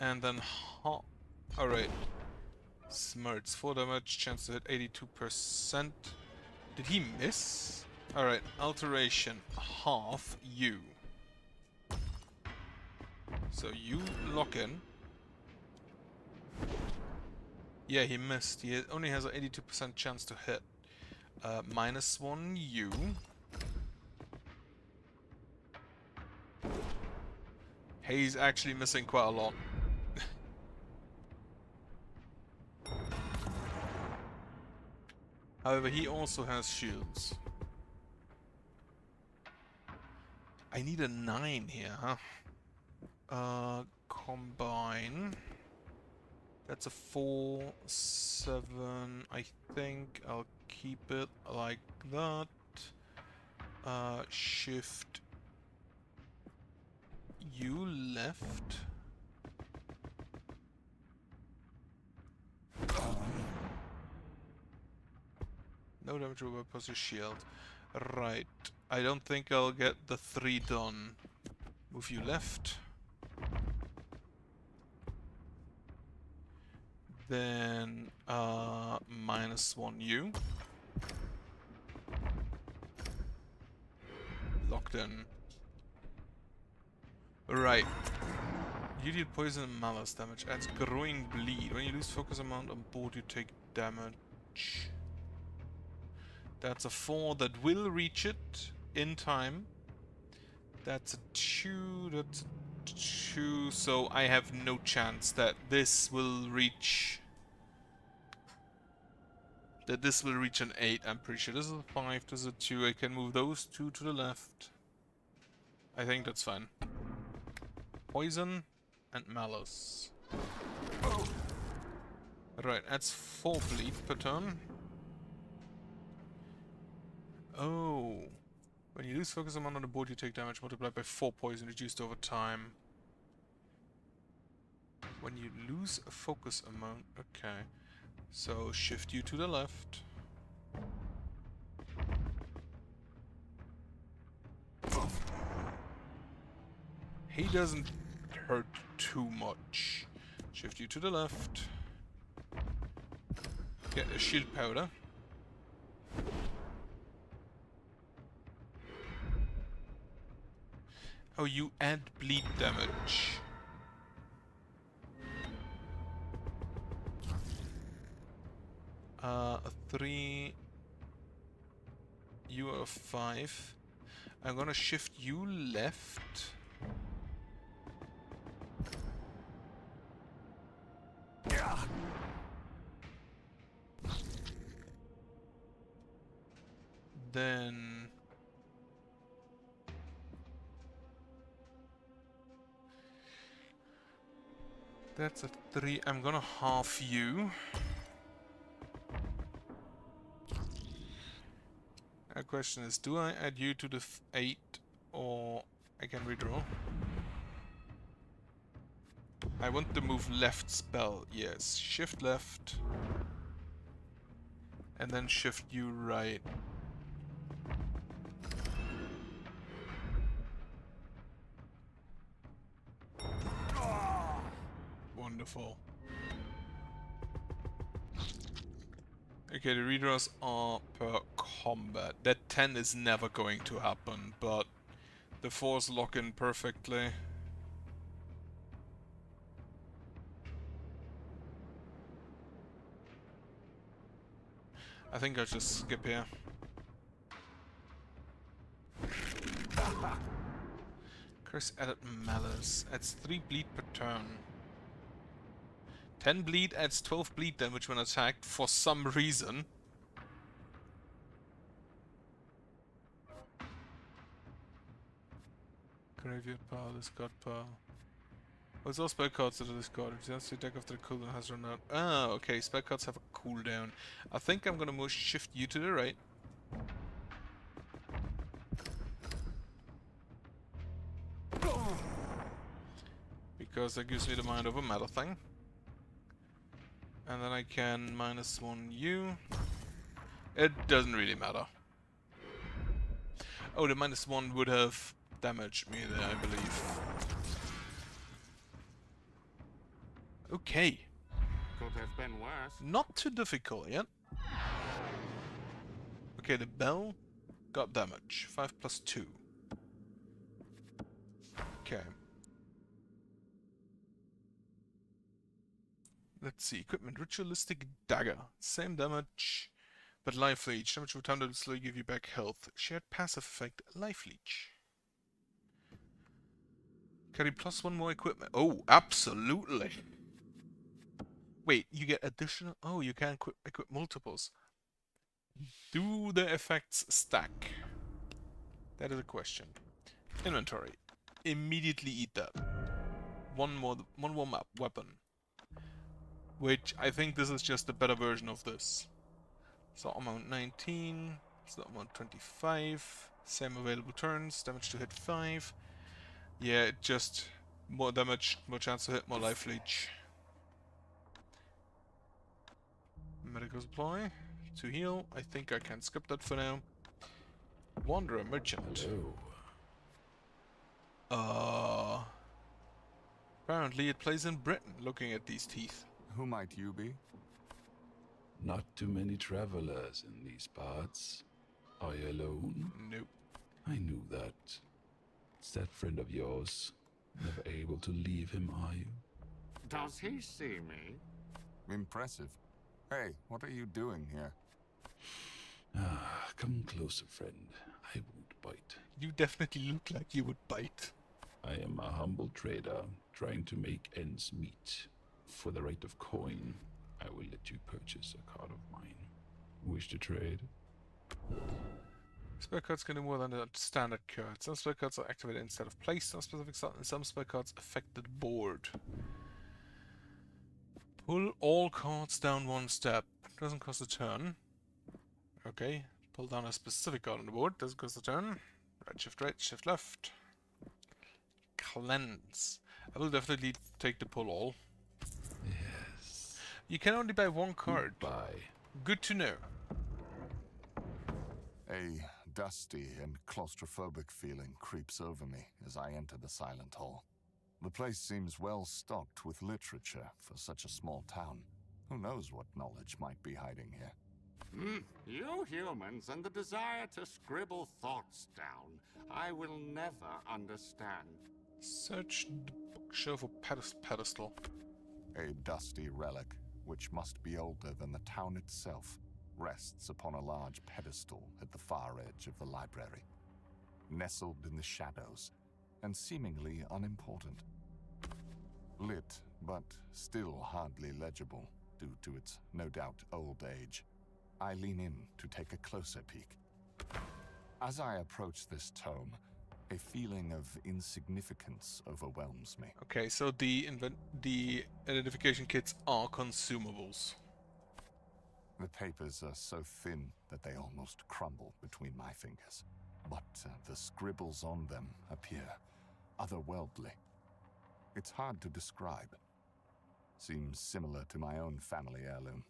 and then alright. Smirts, 4 damage, chance to hit 82%. Did he miss? Alright, alteration, half you. So you lock in. Yeah, he missed. He only has an 82% chance to hit. -1 you. He's actually missing quite a lot. However, he also has shields. I need a 9 here, huh? Combine. That's a 4, 7. I think I'll keep it like that. Shift you left. No damage over plus your shield. Right. I don't think I'll get the 3 done. Move you left. Then -1 you. Locked in. Right. You deal poison and malice damage. Adds growing bleed. When you lose focus amount on board, you take damage. That's a 4 that will reach it in time. That's a 2, that's a 2, so I have no chance that this will reach... an 8, I'm pretty sure. This is a 5, this is a 2, I can move those 2 to the left. I think that's fine. Poison and malice. Right, that's 4 bleed per turn. Oh. When you lose focus amount on the board, you take damage multiplied by 4 poison reduced over time. When you lose a focus amount... Okay. So, shift you to the left. He doesn't hurt too much. Shift you to the left. Get a shield powder. Oh, you add bleed damage. A 3. You are a 5. I'm gonna shift you left. Then... That's a 3. I'm gonna half you. The question is, do I add you to the 8 or I can redraw. I want to move left spell, yes. Shift left. And then shift U right. Wonderful. Okay, the redraws are per combat. That 10 is never going to happen, but the 4s lock in perfectly. I think I'll just skip here. Curse added malice. Adds 3 bleed per turn. 10 bleed adds 12 bleed damage when attacked for some reason. Graveyard pile, discard pile. What's all spell cards that are discarded? Returns to the deck after the cooldown has run out. Ah, okay, spell cards have a cooldown. I think I'm gonna move shift you to the right. Because that gives me the mind over matter thing. And then I can -1 U. It doesn't really matter. Oh, the -1 would have damaged me there, I believe. Okay. Could have been worse. Not too difficult yet. Okay, the bell got damage. 5 plus 2. Okay. Let's see. Equipment. Ritualistic Dagger. Same damage, but Life Leech. Damage over time that will slowly give you back health. Shared passive effect. Life Leech. Carry +1 more equipment. Oh, absolutely. Wait, you get additional... Oh, you can equip multiples. Do the effects stack? That is a question. Inventory. Immediately eat that. One more map weapon. Which I think this is just a better version of this. So amount 19, so amount 25, same available turns, damage to hit 5. Yeah, it just more damage, more chance to hit, more life leech. Medical supply to heal. I think I can skip that for now. Wanderer merchant. Hello. Apparently it plays in Britain, looking at these teeth. Who might you be? Not too many travelers in these parts. Are you alone? Nope. I knew that. It's that friend of yours. Never able to leave him, are you? Does he see me? Impressive. Hey, what are you doing here? Ah, come closer, friend. I won't bite. You definitely look like you would bite. I am a humble trader, trying to make ends meet. For the rate of coin, I will let you purchase a card of mine. Wish to trade? Spell cards can do more than the standard cards. Some spell cards are activated instead of placed on a specific slot, and some spell cards affect the board. Pull all cards down 1 step. Doesn't cost a turn. Okay. Pull down a specific card on the board. Doesn't cost a turn. Right, shift left. Cleanse. I will definitely take the pull all. Yes. You can only buy 1 card. Bye. Good to know. A dusty and claustrophobic feeling creeps over me as I enter the silent hall. The place seems well stocked with literature for such a small town. Who knows what knowledge might be hiding here? You humans and the desire to scribble thoughts down, I will never understand. Search the bookshelf for pedestal. A dusty relic, which must be older than the town itself, rests upon a large pedestal at the far edge of the library, nestled in the shadows and seemingly unimportant. Lit, but still hardly legible due to its no doubt old age. I lean in to take a closer peek. As I approach this tome, a feeling of insignificance overwhelms me. Okay, so the identification kits are consumables. The papers are so thin that they almost crumble between my fingers, but the scribbles on them appear otherworldly. It's hard to describe. Seems similar to my own family heirloom.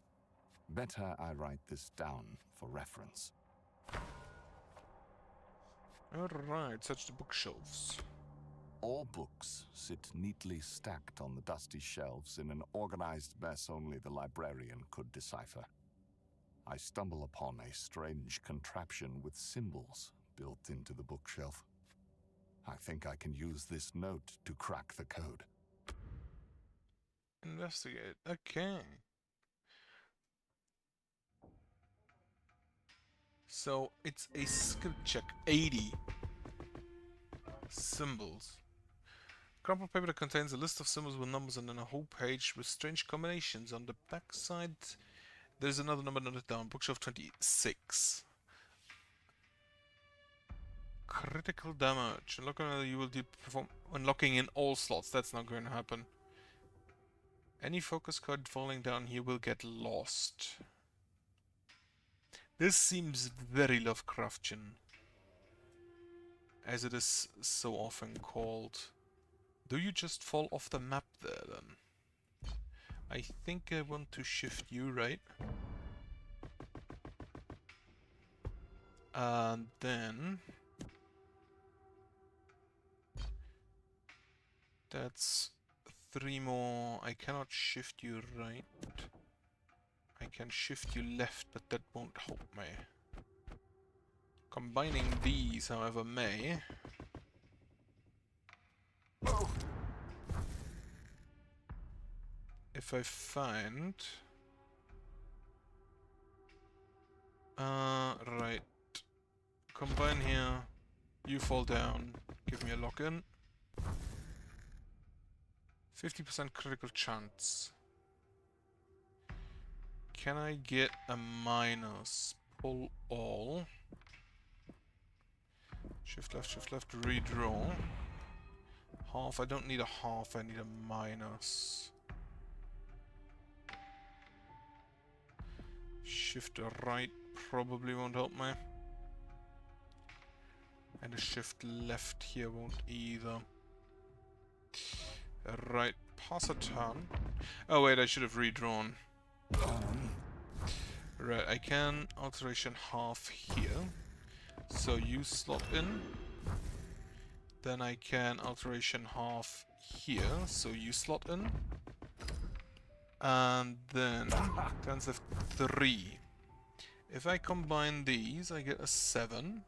Better I write this down for reference. Alright, search the bookshelves. All books sit neatly stacked on the dusty shelves in an organized mess only the librarian could decipher. I stumble upon a strange contraption with symbols built into the bookshelf. I think I can use this note to crack the code. Investigate. Okay. So it's a skill check. 80 symbols. Crumpled paper that contains a list of symbols with numbers and then a whole page with strange combinations. On the back side, there's another number noted down. Bookshelf 26. Critical damage. You will perform when locking in all slots. That's not going to happen. Any focus card falling down here will get lost. This seems very Lovecraftian, as it is so often called. Do you just fall off the map there then? I think I want to shift you, right? And then that's 3 more. I cannot shift you right. I can shift you left, but that won't help me. Combining these, however, may. If I find... right. Combine here. You fall down. Give me a lock-in. 50% critical chance. Can I get a minus? Pull all. Shift left, redraw. Half, I don't need a half, I need a minus. Shift right probably won't help me. And a shift left here won't either. Right, pass a turn. Oh wait, I should have redrawn. Right, I can alteration half here. So you slot in. Then I can alteration half here. So you slot in. And then turns of 3. If I combine these, I get a 7.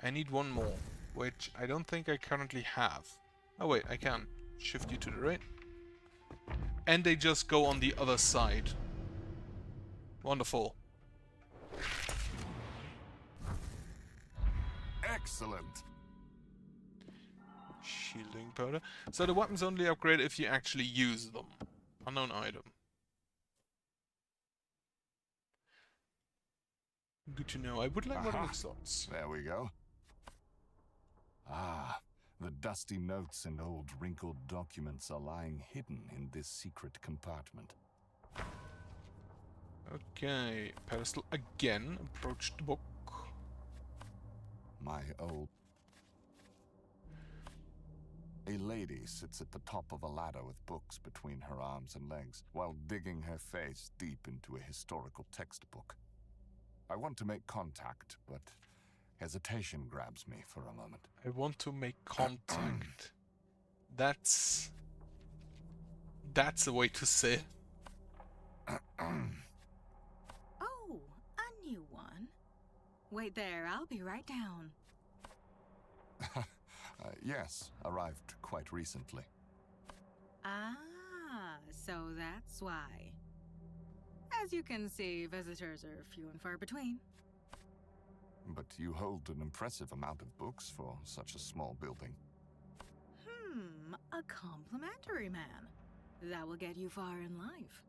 I need one more, which I don't think I currently have. Oh wait, I can. Shift you to the right. And they just go on the other side. Wonderful. Excellent. Shielding powder. So the weapons only upgrade if you actually use them. Unknown item. Good to know. I would like more slots. There we go. Ah, the dusty notes and old wrinkled documents are lying hidden in this secret compartment. Okay, pedestal again. Approach the book. My old... A lady sits at the top of a ladder with books between her arms and legs, while digging her face deep into a historical textbook. I want to make contact, but hesitation grabs me for a moment. I want to make contact. That's a way to say. Oh, a new one. Wait there, I'll be right down. Yes, arrived quite recently. Ah, so that's why. As you can see, visitors are few and far between. But you hold an impressive amount of books for such a small building. A complimentary man. That will get you far in life.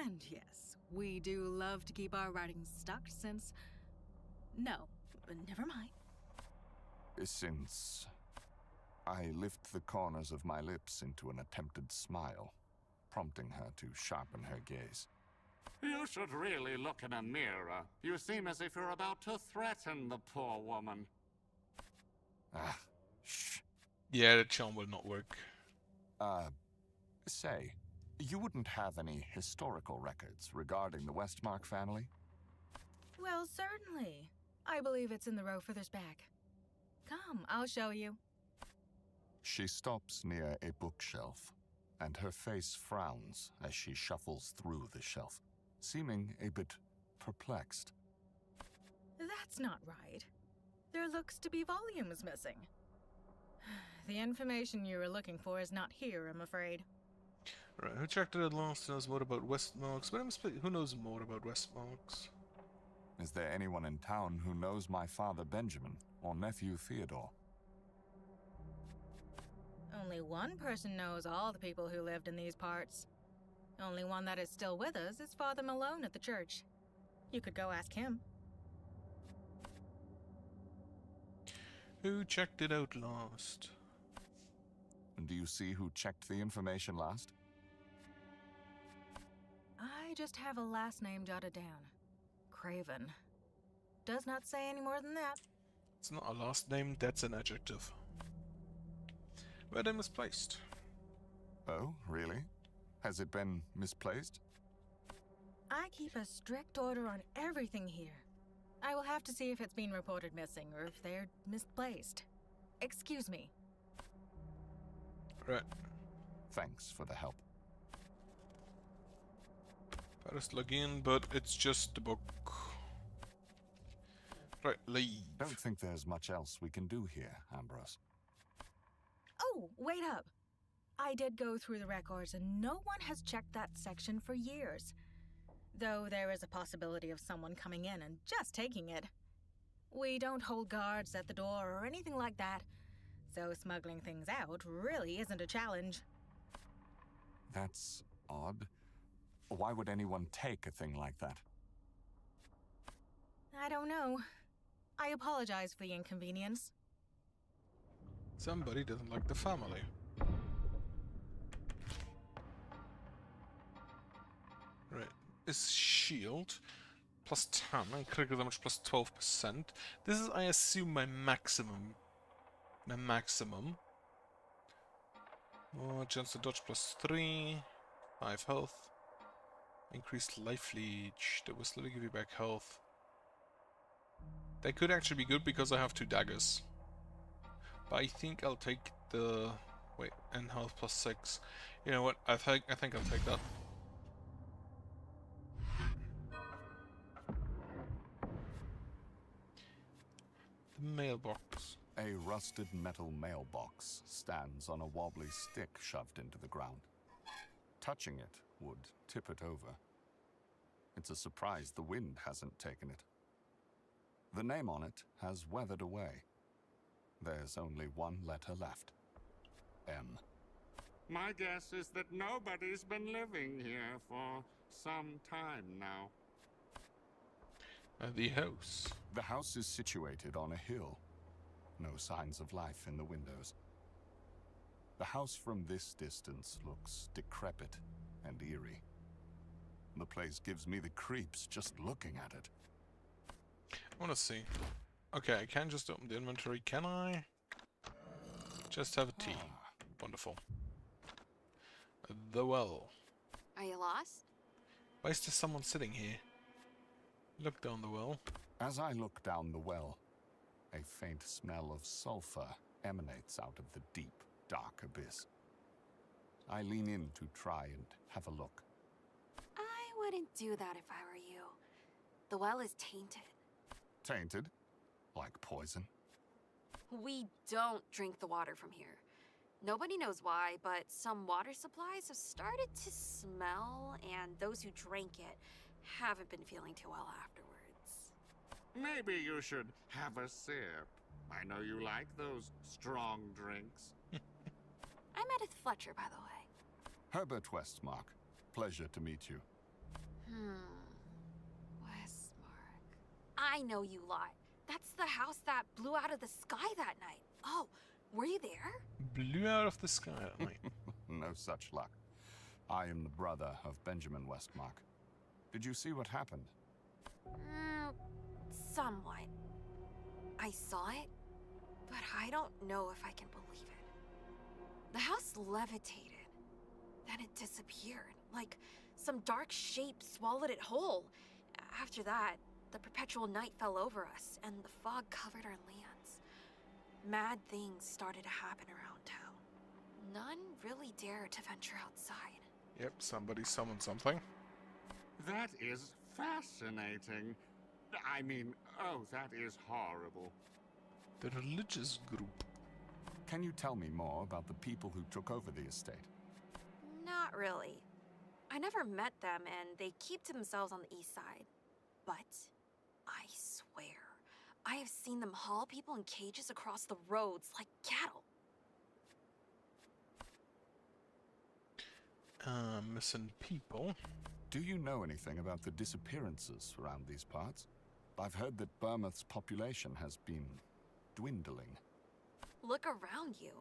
And yes, we do love to keep our writings stocked since... No, never mind. Since... I lift the corners of my lips into an attempted smile, prompting her to sharpen her gaze. You should really look in a mirror. You seem as if you're about to threaten the poor woman. Ah, shh. Yeah, the charm will not work. Say, you wouldn't have any historical records regarding the Westmark family? Well, certainly. I believe it's in the row furthest back. Come, I'll show you. She stops near a bookshelf, and her face frowns as she shuffles through the shelf, seeming a bit perplexed. That's not right. There looks to be volumes missing. The information you were looking for is not here, I'm afraid. Right, who checked it out last knows more about Westmarks, but who knows more about Westmarks? Is there anyone in town who knows my father Benjamin or nephew Theodore? Only one person knows all the people who lived in these parts. Only one that is still with us is Father Malone at the church. You could go ask him. Who checked it out last? And do you see who checked the information last? I just have a last name jotted down. Craven. Does not say any more than that. It's not a last name, that's an adjective. Where they misplaced. Oh, really? Has it been misplaced? I keep a strict order on everything here. I will have to see if it's been reported missing or if they're misplaced. Excuse me. Right. Thanks for the help. Paris log in, but it's just a book. Right, leave. Don't think there's much else we can do here, Ambrose. Oh, wait up. I did go through the records and no one has checked that section for years. Though there is a possibility of someone coming in and just taking it. We don't hold guards at the door or anything like that, so smuggling things out really isn't a challenge. That's odd. Why would anyone take a thing like that? I don't know. I apologize for the inconvenience. Somebody doesn't like the family. Right. Is shield plus 10 and critical damage plus 12%. This is, I assume, my maximum. My maximum. Oh, chance to dodge plus 3. 5 health. Increased life leech. That will slowly give you back health. That could actually be good because I have 2 daggers. But I think I'll take the... Wait, and health plus 6. You know what? I think I'll take that. The mailbox. A rusted metal mailbox stands on a wobbly stick shoved into the ground. Touching it would tip it over. It's a surprise the wind hasn't taken it. The name on it has weathered away. There's only one letter left. M. My guess is that nobody's been living here for some time now. The house. The house is situated on a hill. No signs of life in the windows. The house from this distance looks decrepit and eerie. The place gives me the creeps just looking at it. I want to see. Okay, I can just open the inventory. Can I? Just have a tea. Wonderful. The well. Are you lost? Why is there someone sitting here? Look down the well. As I look down the well, a faint smell of sulfur emanates out of the deep, dark abyss. I lean in to try and have a look. I wouldn't do that if I were you. The well is tainted. Tainted? Like poison? We don't drink the water from here. Nobody knows why, but some water supplies have started to smell, and those who drank it haven't been feeling too well afterwards. Maybe you should have a sip. I know you like those strong drinks. I'm Edith Fletcher, by the way. Herbert Westmark. Pleasure to meet you. Westmark. I know you lot. That's the house that blew out of the sky that night. Oh, were you there? Blew out of the sky at night. No such luck. I am the brother of Benjamin Westmark. Did you see what happened? Somewhat. I saw it, but I don't know if I can believe it. The house levitated. Then it disappeared, like some dark shape swallowed it whole. After that, the perpetual night fell over us, and the fog covered our lands. Mad things started to happen around town. None really dared to venture outside. Yep, somebody summoned something. That is fascinating. I mean, oh, that is horrible. The religious group. Can you tell me more about the people who took over the estate? Not really. I never met them, and they keep to themselves on the east side. But I swear, I have seen them haul people in cages across the roads like cattle. Missing people. Do you know anything about the disappearances around these parts? I've heard that Bournemouth's population has been dwindling. Look around you.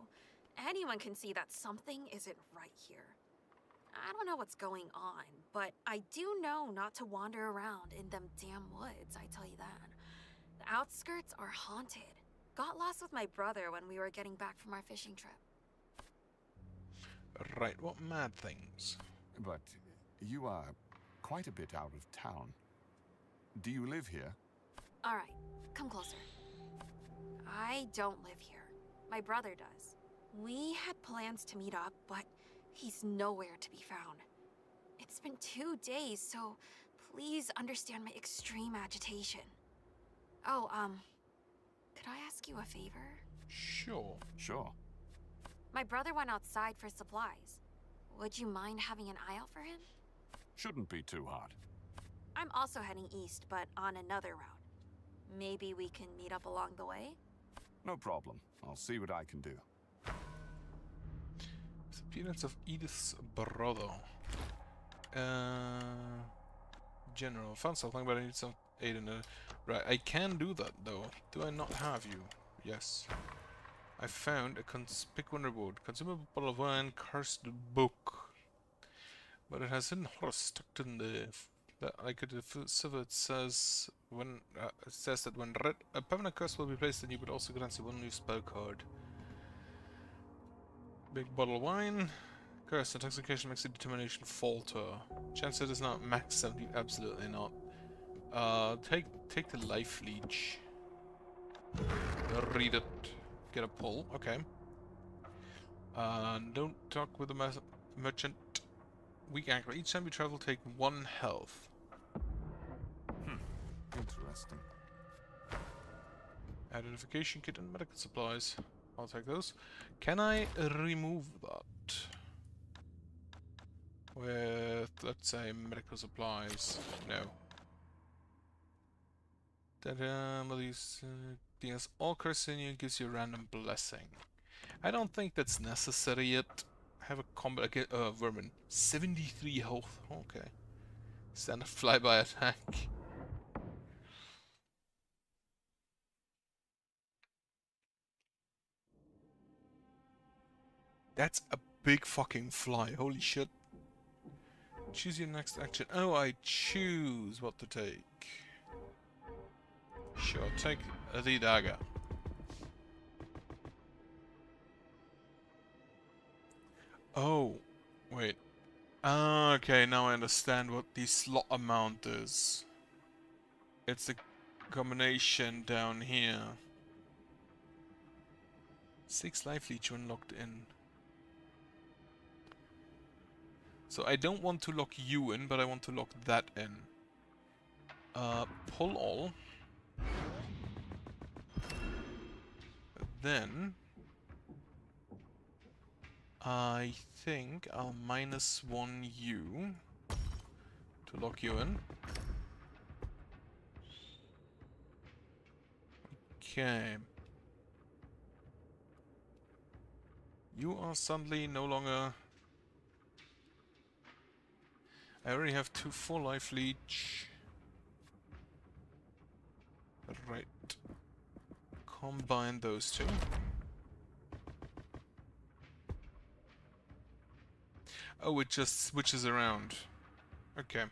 Anyone can see that something isn't right here. I don't know what's going on, but I do know not to wander around in them damn woods, I tell you that. The outskirts are haunted. Got lost with my brother when we were getting back from our fishing trip. Right, what mad things? But you are quite a bit out of town. Do you live here? Alright, come closer. I don't live here. My brother does. We had plans to meet up, but he's nowhere to be found. It's been 2 days, so please understand my extreme agitation. Oh, could I ask you a favor? Sure. Sure. My brother went outside for supplies. Would you mind having an eye out for him? Shouldn't be too hard. I'm also heading east, but on another route. Maybe we can meet up along the way? No problem. I'll see what I can do. Disappearance of Edith's brother. General, found something, but I need some aid in it. Right, I can do that though. Do I not have you? Yes. I found a conspicuous reward. Consumable bottle of wine, cursed book. But it has hidden horror stuck in the that I could decipher. It says that when read, a permanent curse will be placed on you, but also grants you one new spell card. Big bottle of wine. Curse intoxication makes the determination falter. Chance it is not max 70. Absolutely not. Take the life leech. Read it. Get a pull. Okay. Don't talk with the merchant. Weak ankle. Each time you travel, take 1 health. Interesting. Identification kit and medical supplies. I'll take those. Can I remove that? With, let's say, medical supplies. No. These deals all curse in you and gives you a random blessing. I don't think that's necessary yet. Have a combat vermin. 73 health. Okay. Standard flyby attack. That's a big fucking fly. Holy shit. Choose your next action. Oh, I choose what to take. Sure, take the dagger. Oh, wait. Okay, now I understand what the slot amount is. It's a combination down here. 6 life leech when locked in. So I don't want to lock you in, but I want to lock that in. Pull all. Then I think I'll -1 you to lock you in. Okay. You are suddenly no longer... I already have 2 full life leech. Right. Combine those 2. Oh, it just switches around. Okay.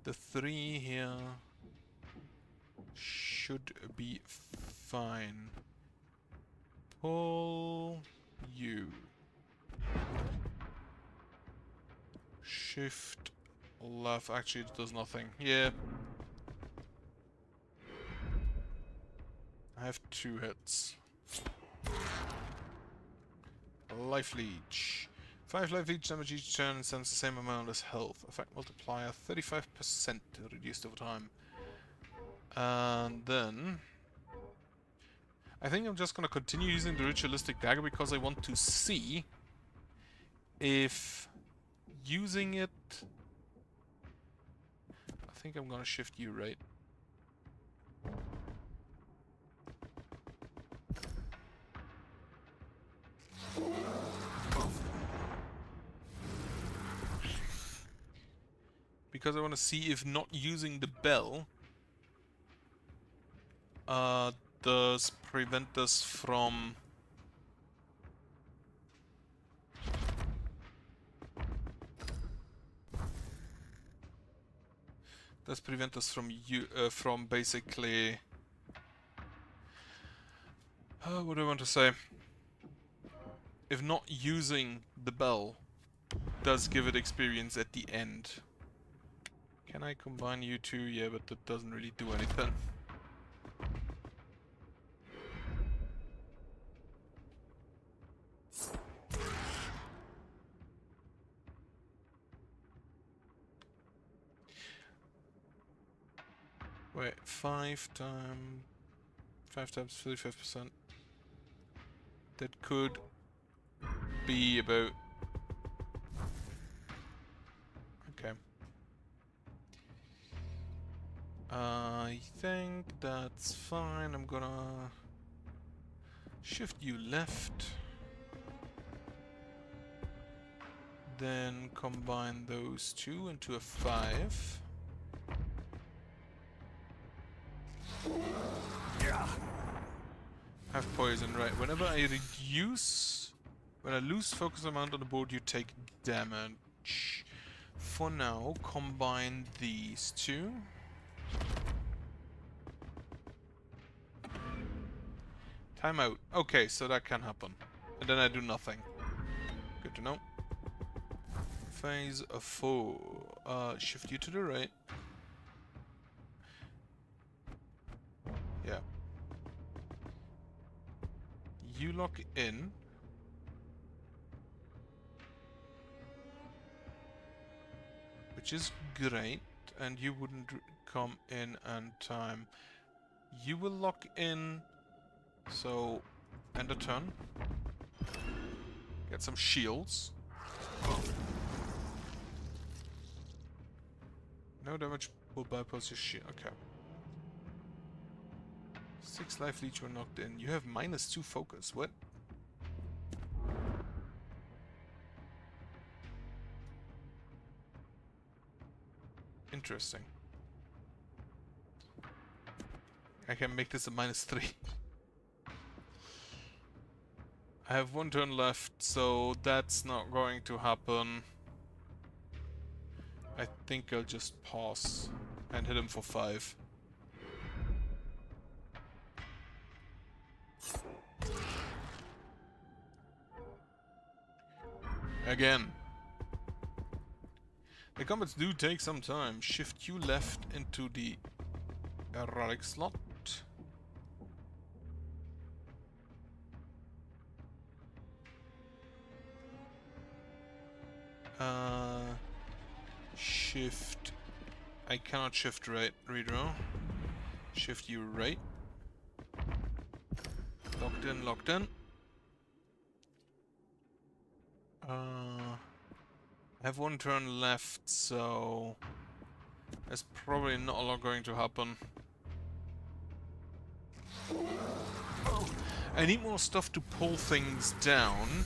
The 3 here should be fine. pull you. Shift left. Actually, it does nothing. Yeah. I have 2 hits. Life leech. 5 life leech damage each turn and sends the same amount as health. Effect multiplier 35% reduced over time. And then I think I'm just gonna continue using the ritualistic dagger because I want to see if using it. I think I'm gonna shift you right. Because I want to see if not using the bell does prevent us from from basically what do I want to say? If not using the bell does give it experience at the end. Can I combine you two? Yeah, but that doesn't really do anything. Wait, 5 times 35%. That could be about... Okay. I think that's fine. I'm gonna shift you left. Then combine those two into a 5. Have poison, right. Whenever I reduce... When I lose focus amount on the board, you take damage. For now, combine these two. Time out. Okay, so that can happen. And then I do nothing. Good to know. Phase of 4. Shift you to the right. Yeah. You lock in. Which is great. And you wouldn't come in and time. You will lock in. So, end of turn. Get some shields. No damage will bypass your shield. Okay. 6 life leech were knocked in. You have -2 focus. What? Interesting. I can make this a -3. I have 1 turn left, so that's not going to happen. I think I'll just pause and hit him for 5. Again. The combats do take some time. Shift you left into the erotic slot. Shift. I cannot shift right. Redraw. Shift you right. Locked in, locked in. I have 1 turn left, so there's probably not a lot going to happen. I need more stuff to pull things down,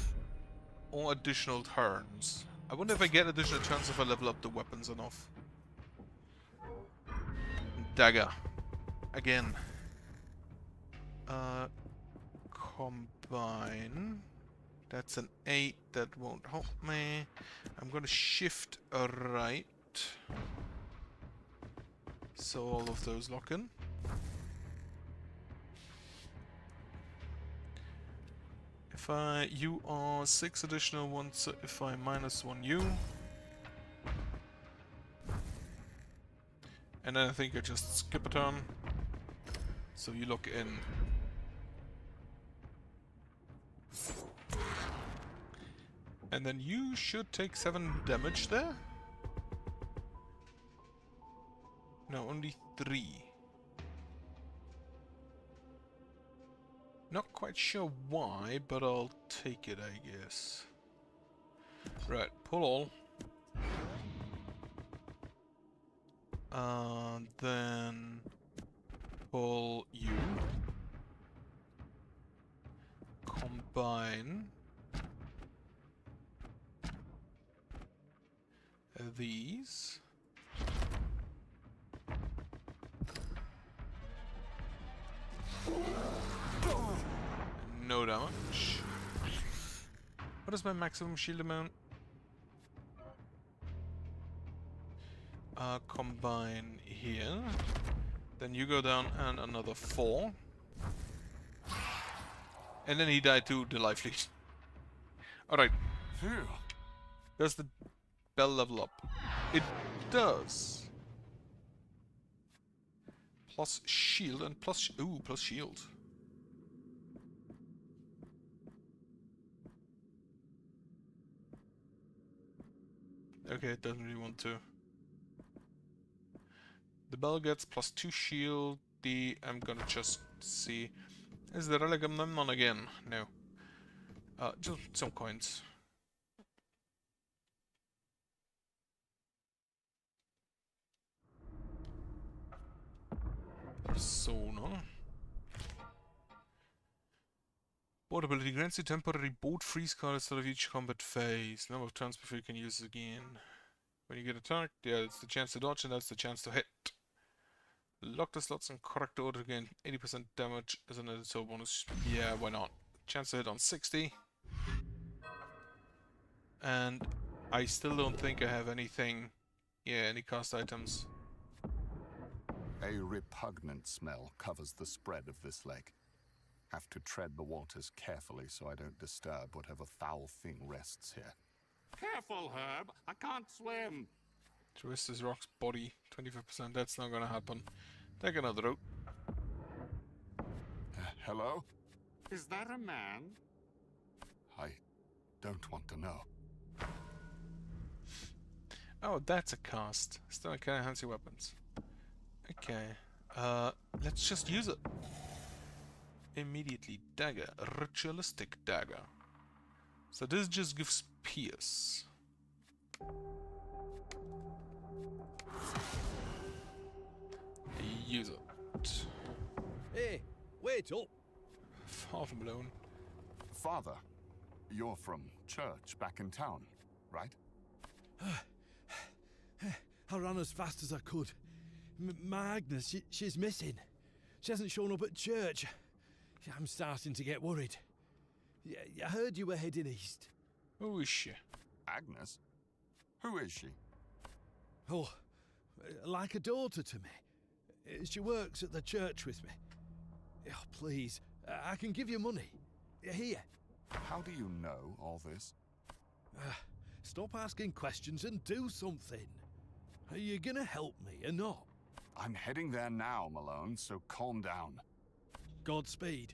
or additional turns. I wonder if I get additional turns if I level up the weapons enough. Dagger. Again. Combine. That's an 8, that won't help me. I'm gonna shift a right. So all of those lock in. You are 6 additional ones, so if I minus 1 you. And then I think I just skip a turn. So you look in. And then you should take 7 damage there? No, only 3. Not quite sure why, but I'll take it, I guess. Right, pull all. Then pull you. Combine these. No damage. What is my maximum shield amount? Combine here. Then you go down and another 4. And then he died to the life lead. Alright. Phew. Does the bell level up? It does. Plus shield and plus... plus shield. Okay, it doesn't really want to. The bell gets plus 2 shield. I'm gonna just see. Is the relic on again? No. Just some coins. Persona. Board ability grants you temporary board freeze card instead of each combat phase. Number of turns before you can use it again. When you get attacked, yeah, it's the chance to dodge and that's the chance to hit. Lock the slots in correct order again. 80% damage as an editor bonus. Yeah, why not? Chance to hit on 60. And I still don't think I have anything. Yeah, any cast items. A repugnant smell covers the spread of this lake. Have to tread the waters carefully so I don't disturb whatever foul thing rests here. Careful, Herb. I can't swim. Twist this rock's body. 25%. That's not gonna happen. Take another route. Hello? Is that a man? I don't want to know. Oh, that's a cast. Still, can enhance your weapons. Okay. Let's just use it. Immediately. Dagger. Ritualistic dagger. So this just gives pierce. Use it. Hey, wait up! Far from alone. Father, you're from church back in town, right? I ran as fast as I could. My Agnes, she's missing. She hasn't shown up at church. I'm starting to get worried. I heard you were heading east. Who is she? Agnes? Who is she? Oh, like a daughter to me. She works at the church with me. Oh, please, I can give you money. Here. How do you know all this? Stop asking questions and do something. Are you gonna help me or not? I'm heading there now, Malone, so calm down. Godspeed.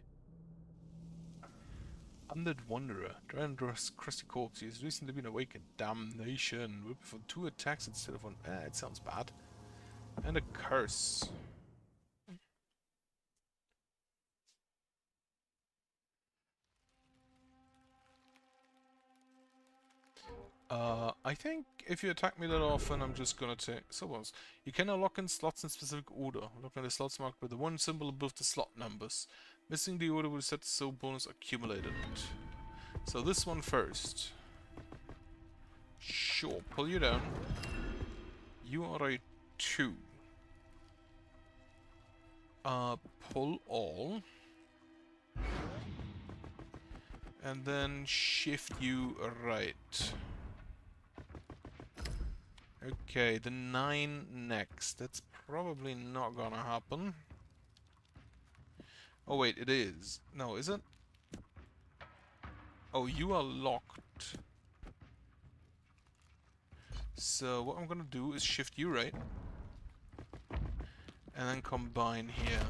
Undead Wanderer. Drandros Crusty Corpse. He has recently been awakened. Damnation. Whip for 2 attacks instead of 1. It sounds bad. And a curse. I think if you attack me that often, I'm just gonna take someone's. You cannot lock in slots in specific order. Lock in the slots marked with the 1 symbol above the slot numbers. Missing the order will set the soul bonus accumulated. So this one first. Sure, pull you down. You are a 2. Pull all. And then shift you right. Okay, the 9 next. That's probably not gonna happen. Oh wait, it is. No, is it? Oh, you are locked. So what I'm gonna do is shift you right. And then combine here.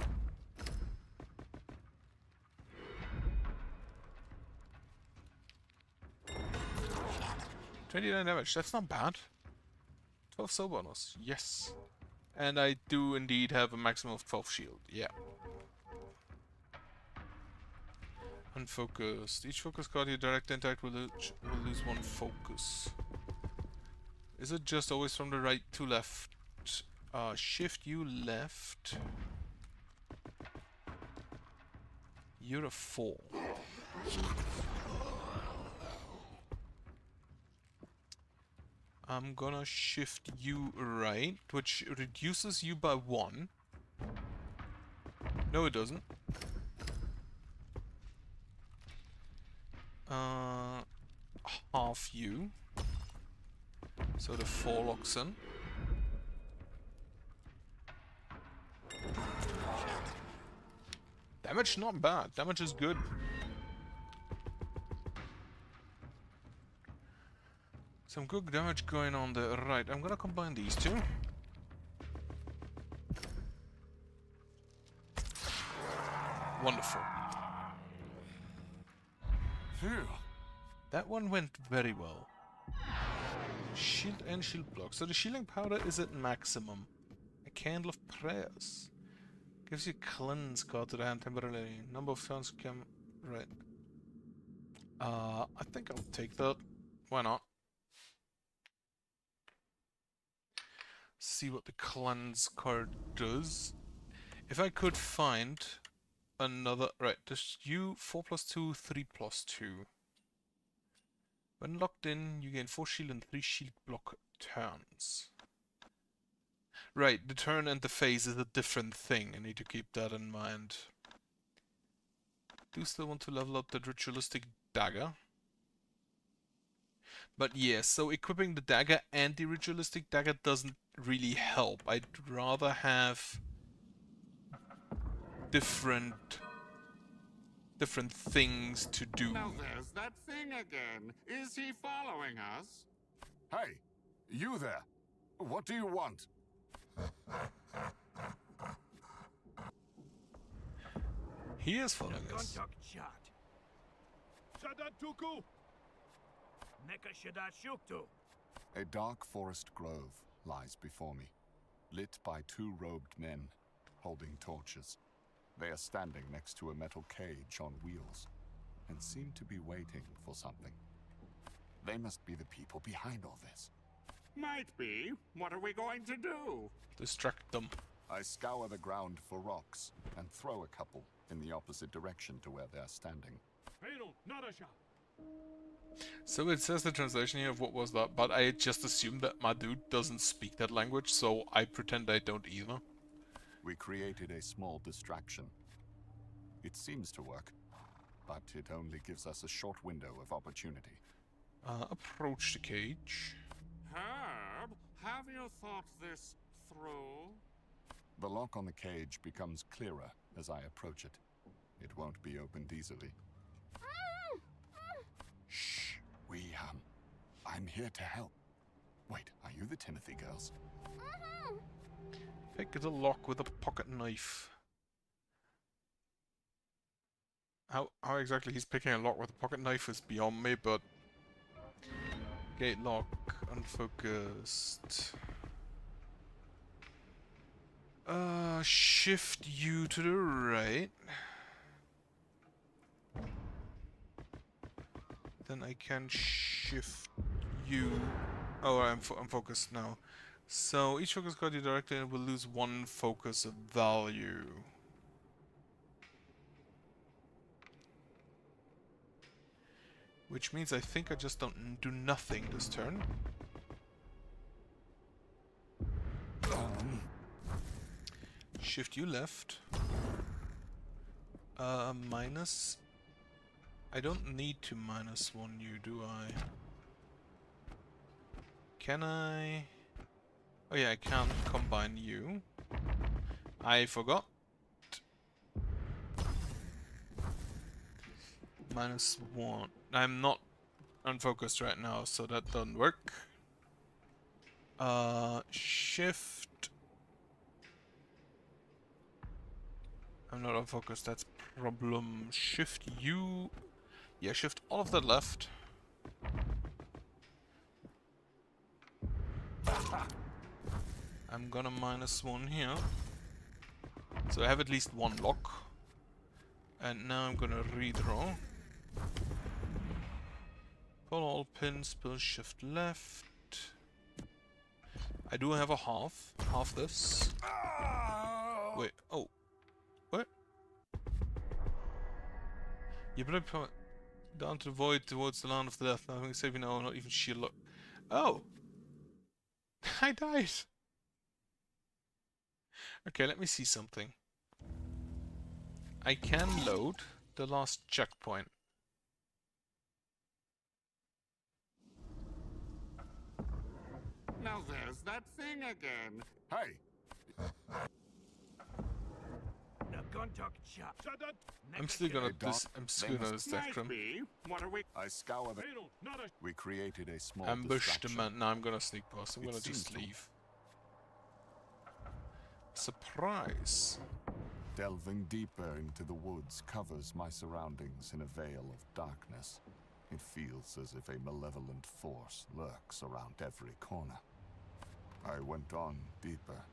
29 damage, that's not bad. 12 soul bonus, yes. And I do indeed have a maximum of 12 shield, yeah. Unfocused. Each focus card you direct interact will lose one focus. Is it just always from the right to left? Shift you left. You're a 4. I'm gonna shift you right, which reduces you by 1. No, it doesn't. Half you. So the 4 locks in. Damage not bad. Damage is good. Some good damage going on there. Right, I'm gonna combine these two. Wonderful. Phew. That one went very well. Shield and shield block. So the shielding powder is at maximum. A candle of prayers. Gives you cleanse card to the hand temporarily. Number of turns can... Right. I think I'll take that. Why not? See what the cleanse card does. If I could find another... Right, just you 4+2, 3+2. When locked in, you gain 4 shield and 3 shield block turns. Right, the turn and the phase is a different thing. I need to keep that in mind. Do still want to level up that ritualistic dagger. But yes, so equipping the dagger and the ritualistic dagger doesn't really help. I'd rather have different things to do. Now there's that thing again. Is he following us? Hey, you there. What do you want? He is following us. A dark forest grove lies before me, lit by 2 robed men holding torches. They are standing next to a metal cage on wheels and seem to be waiting for something. They must be the people behind all this. Might be. What are we going to do? Distract them. I scour the ground for rocks and throw a couple in the opposite direction to where they're standing. So it says the translation here of what was that, but I just assumed that my dude doesn't speak that language, so I pretend I don't either. We created a small distraction. It seems to work, but it only gives us a short window of opportunity. Approach the cage. Herb, have you thought this through? The lock on the cage becomes clearer as I approach it. It won't be opened easily. Shh, I'm here to help. Wait, are you the Timothy girls? Pick the lock with a pocket knife. How exactly he's picking a lock with a pocket knife is beyond me, but... Gate lock, unfocused. Shift you to the right. Then I can shift you... Oh, I'm focused now. So each focus card you direct in will lose 1 focus of value. Which means I think I just don't do nothing this turn. Shift you left. Minus. I don't need to -1 you, do I? Can I? Oh yeah, I can combine you. I forgot. -1. I'm not unfocused right now, so that doesn't work. Shift. I'm not unfocused, that's problem. Shift U. Yeah, shift all of that left. I'm gonna -1 here. So I have at least one lock. And now I'm gonna redraw. Pull all pins, pull shift left. I do have a half this. Wait, oh. What? You better put down to the void towards the land of the death. Nothing saving now, not even shield lock. Oh! I died! Okay, let me see something. I can load the last checkpoint. Now there's that thing again. Hey! I'm still gonna Might distract him. be. What are we? I scour the... We created a small Ambush the distraction. man. No, I'm gonna sneak past. I'm It gonna just seems to- leave. Surprise. Delving deeper into the woods covers my surroundings in a veil of darkness. It feels as if a malevolent force lurks around every corner. I went on deeper,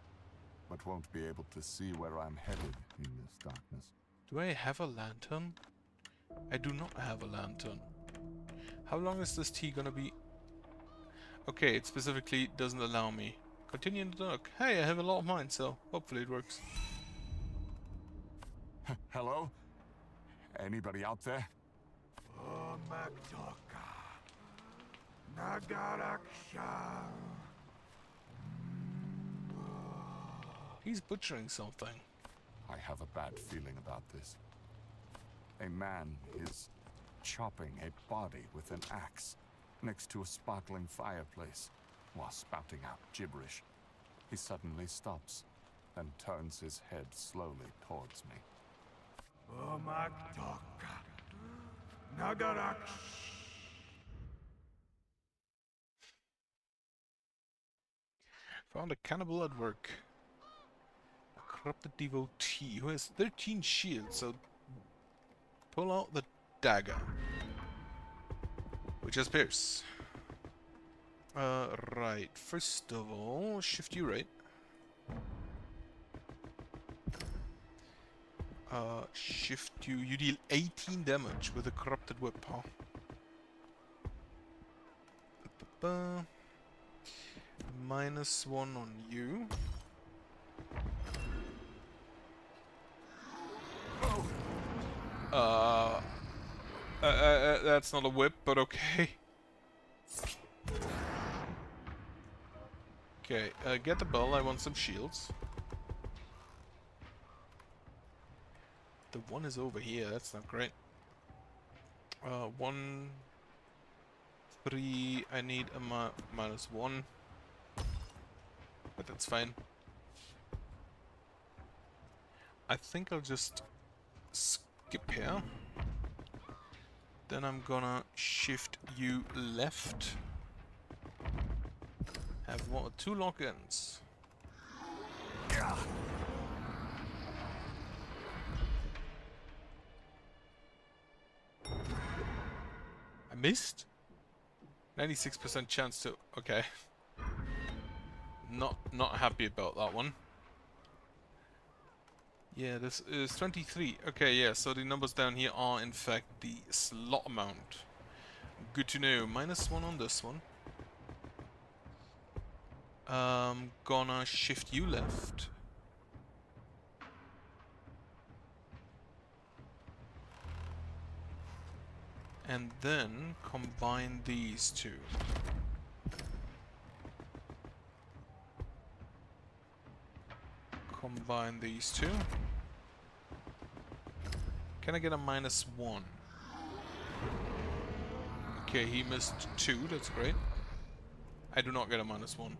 but won't be able to see where I'm headed in this darkness. Do I have a lantern? I do not have a lantern. How long is this tea gonna be? Okay, it specifically doesn't allow me. Continue in the dark. Hey, I have a lot of mine, so hopefully it works. Hello? Anybody out there? He's butchering something. I have a bad feeling about this. A man is chopping a body with an axe next to a sparkling fireplace while spouting out gibberish. He suddenly stops and turns his head slowly towards me. Found a cannibal at work. A corrupted devotee who has 13 shields, so pull out the dagger. Which has pierce. Right. First of all, shift you right. Shift you. You deal 18 damage with a corrupted whip, huh? -1 on you. That's not a whip, but okay. Okay, get the bell, I want some shields. The one is over here, that's not great. 1, 3, I need a -1. But that's fine. I think I'll just skip here. Then I'm gonna shift you left. Have 2 lock-ins. I missed? 96% chance to... Okay. Not happy about that one. Yeah, this is 23. Okay, yeah, so the numbers down here are in fact the slot amount. Good to know. -1 on this one. Gonna shift you left. And then combine these two. Combine these two. Can I get a -1? Okay, he missed 2, that's great. I do not get a -1.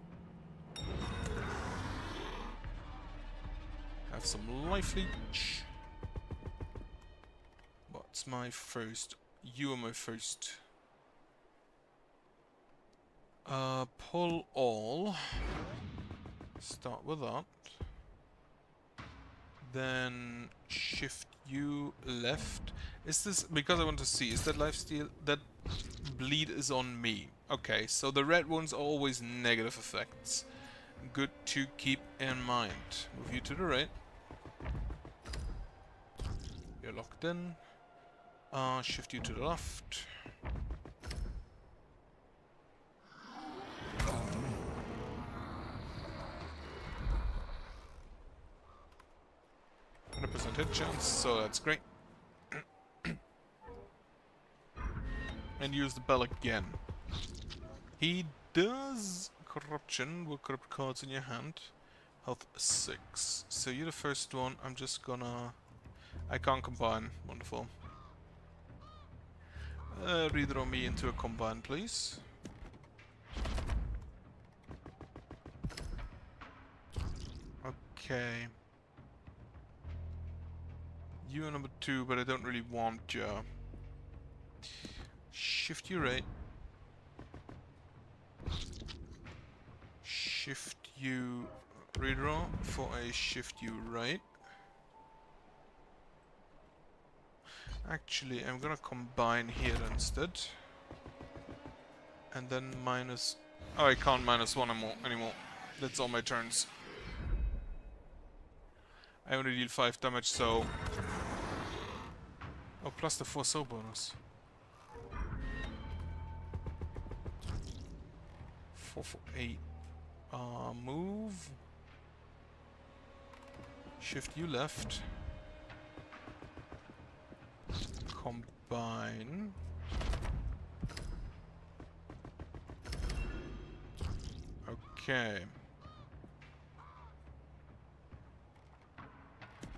Have some life leech. What's my first you are my first. Pull all. Start with that. Then shift you left. Is this because I want to see? Is that lifesteal? That bleed is on me. Okay, so the red ones are always negative effects. Good to keep in mind. Move you to the right. You're locked in. Shift you to the left. Hit chance, so that's great. And use the bell again. He does corruption with corrupt cards in your hand. Health 6. So you're the first one. I'm just gonna... I can't combine. Wonderful. Redraw me into a combine, please. Okay. You are number 2, but I don't really want you. Shift you right. Shift you redraw for a shift you right. Actually, I'm gonna combine here instead. And then minus... Oh, I can't minus 1 anymore. That's all my turns. I only deal 5 damage, so... Oh, plus the 4 soul bonus. 4 for 8. Move. Shift you left. Combine. Okay.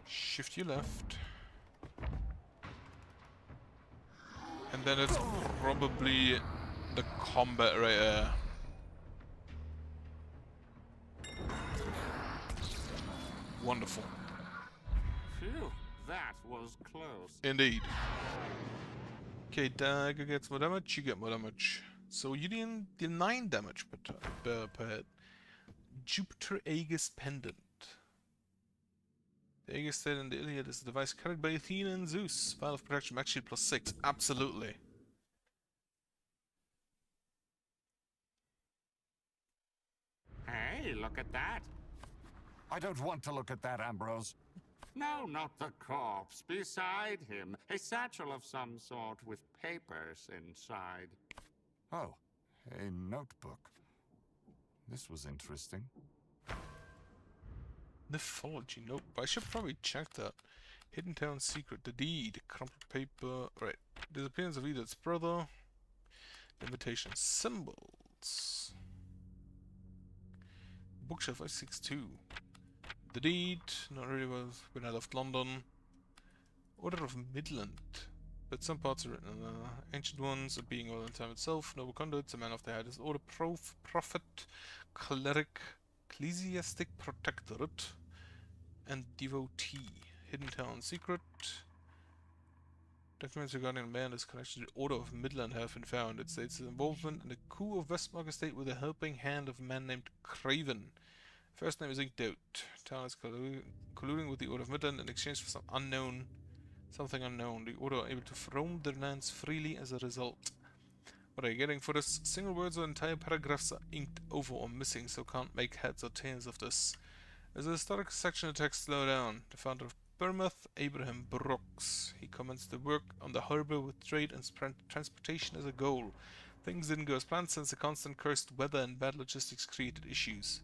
Shift you left. And then it's probably the combat right there. Wonderful. Phew, that was close. Indeed. Okay, dagger gets more damage, you get more damage. So you deal 9 damage per hit. Jupiter Aegis Pendant. The Aegis State in the Iliad is a device carried by Athena and Zeus. Vial of Protection, max shield plus 6. Absolutely. Hey, look at that. I don't want to look at that, Ambrose. No, not the corpse. Beside him, a satchel of some sort with papers inside. Oh, a notebook. This was interesting. Mythology, nope. I should probably check that. Hidden Town Secret, the deed, crumpled paper, right. Disappearance of Edith's brother. Invitation symbols. Bookshelf 562. The deed, not really was when I left London. Order of Midland. But some parts are written in the ancient ones, of being all in time itself. Noble conduits, a man of the highest order, prophet, cleric, ecclesiastic protectorate, and devotee. Hidden Town Secret. Documents regarding the man is connection to the Order of Midland have been found. It states his involvement in the coup of Westmark estate with the helping hand of a man named Craven. First name is inked out. Town is colluding with the Order of Midland in exchange for something unknown. The Order are able to roam their lands freely as a result. What are you getting for this? Single words or entire paragraphs are inked over or missing, so can't make heads or tails of this. As a historic section of text, slow down. The founder of Bournemouth, Abraham Brooks. He commenced the work on the harbour with trade and transportation as a goal. Things didn't go as planned since the constant cursed weather and bad logistics created issues.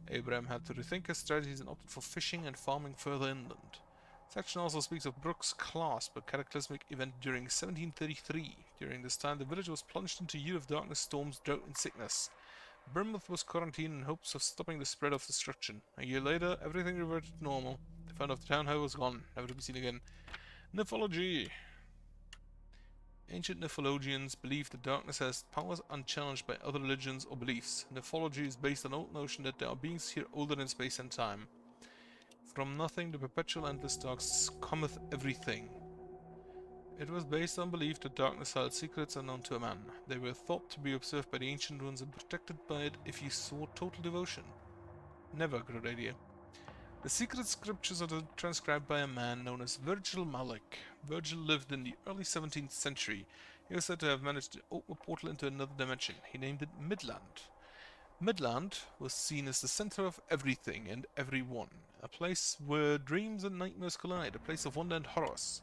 Abraham had to rethink his strategies and opted for fishing and farming further inland. Section also speaks of Brooks' clasp, a cataclysmic event during 1733. During this time, the village was plunged into a year of darkness, storms, drought, and sickness. Bournemouth was quarantined in hopes of stopping the spread of destruction. A year later, everything reverted to normal. The founder of the town, however, was gone, never to be seen again. Mythology. Ancient Mythologians believe that darkness has powers unchallenged by other religions or beliefs. Mythology is based on the old notion that there are beings here older than space and time. From nothing, the perpetual endless dark cometh everything. It was based on belief that darkness held secrets unknown to a man. They were thought to be observed by the ancient ones and protected by it if you saw total devotion. Never a good idea. The secret scriptures are transcribed by a man known as Virgil Malik. Virgil lived in the early 17th century. He was said to have managed to open a portal into another dimension. He named it Midland. Midland was seen as the center of everything and everyone, a place where dreams and nightmares collide, a place of wonder and horrors.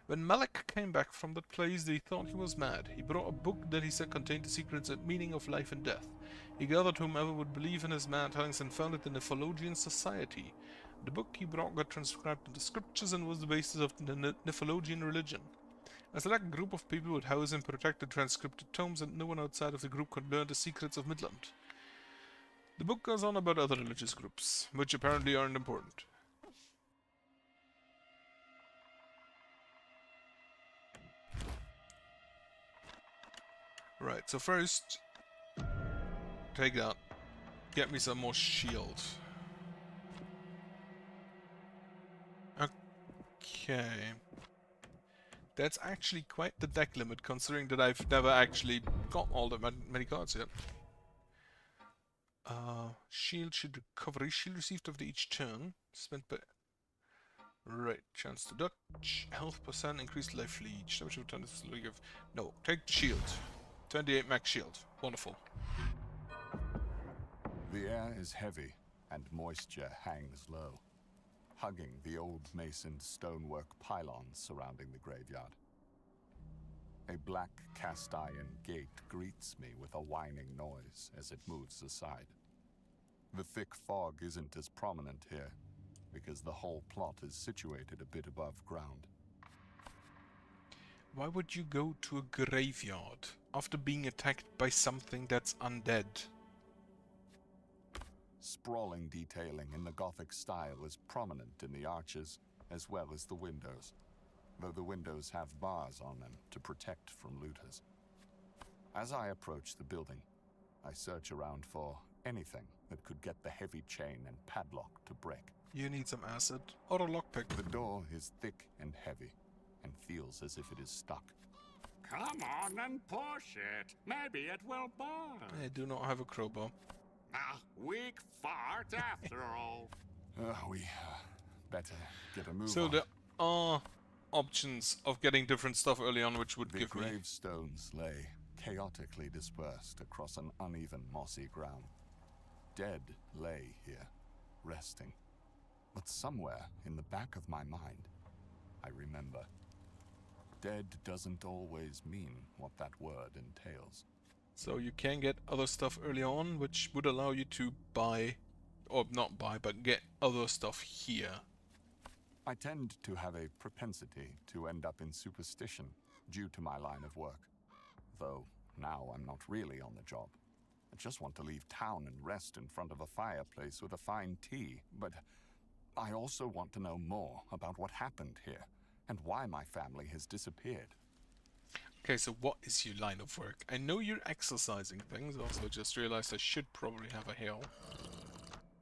When Malik came back from that place, they thought he was mad. He brought a book that he said contained the secrets and meaning of life and death. He gathered whomever would believe in his mad tellings and founded the Nephilogian Society. The book he brought got transcribed into scriptures and was the basis of the Nephilogian religion. A select group of people would house and protect the transcripted tomes, and no one outside of the group could learn the secrets of Midland. The book goes on about other religious groups, which apparently aren't important. Right, so first, take that. Get me some more shield. Okay. That's actually quite the deck limit, considering that I've never actually got all that many cards yet. Shield should recover. Shield received after each turn. Spent by... Right, chance to dodge. Health percent, increased life leech. Damage return is give. No, take the shield. 28 max shield. Wonderful. The air is heavy, and moisture hangs low, hugging the old masoned stonework pylons surrounding the graveyard. A black cast-iron gate greets me with a whining noise as it moves aside. The thick fog isn't as prominent here, because the whole plot is situated a bit above ground. Why would you go to a graveyard after being attacked by something that's undead? Sprawling detailing in the Gothic style is prominent in the arches as well as the windows, though the windows have bars on them to protect from looters. As I approach the building, I search around for anything that could get the heavy chain and padlock to break. You need some acid or a lockpick. The door is thick and heavy, and feels as if it is stuck. Come on and push it. Maybe it will burn. I do not have a crowbar. Ah, weak fart after all. We better get a move So on. there are options of getting different stuff early on, which would The give me... gravestones lay chaotically dispersed across an uneven mossy ground. Dead lay here, resting. But somewhere in the back of my mind, I remember. Dead doesn't always mean what that word entails. So you can get other stuff early on, which would allow you to buy, or not buy, but get other stuff here. I tend to have a propensity to end up in superstition due to my line of work. Though now I'm not really on the job. I just want to leave town and rest in front of a fireplace with a fine tea, but I also want to know more about what happened here and why my family has disappeared. Okay, so what is your line of work? I know you're exercising things, also just realized I should probably have a hill.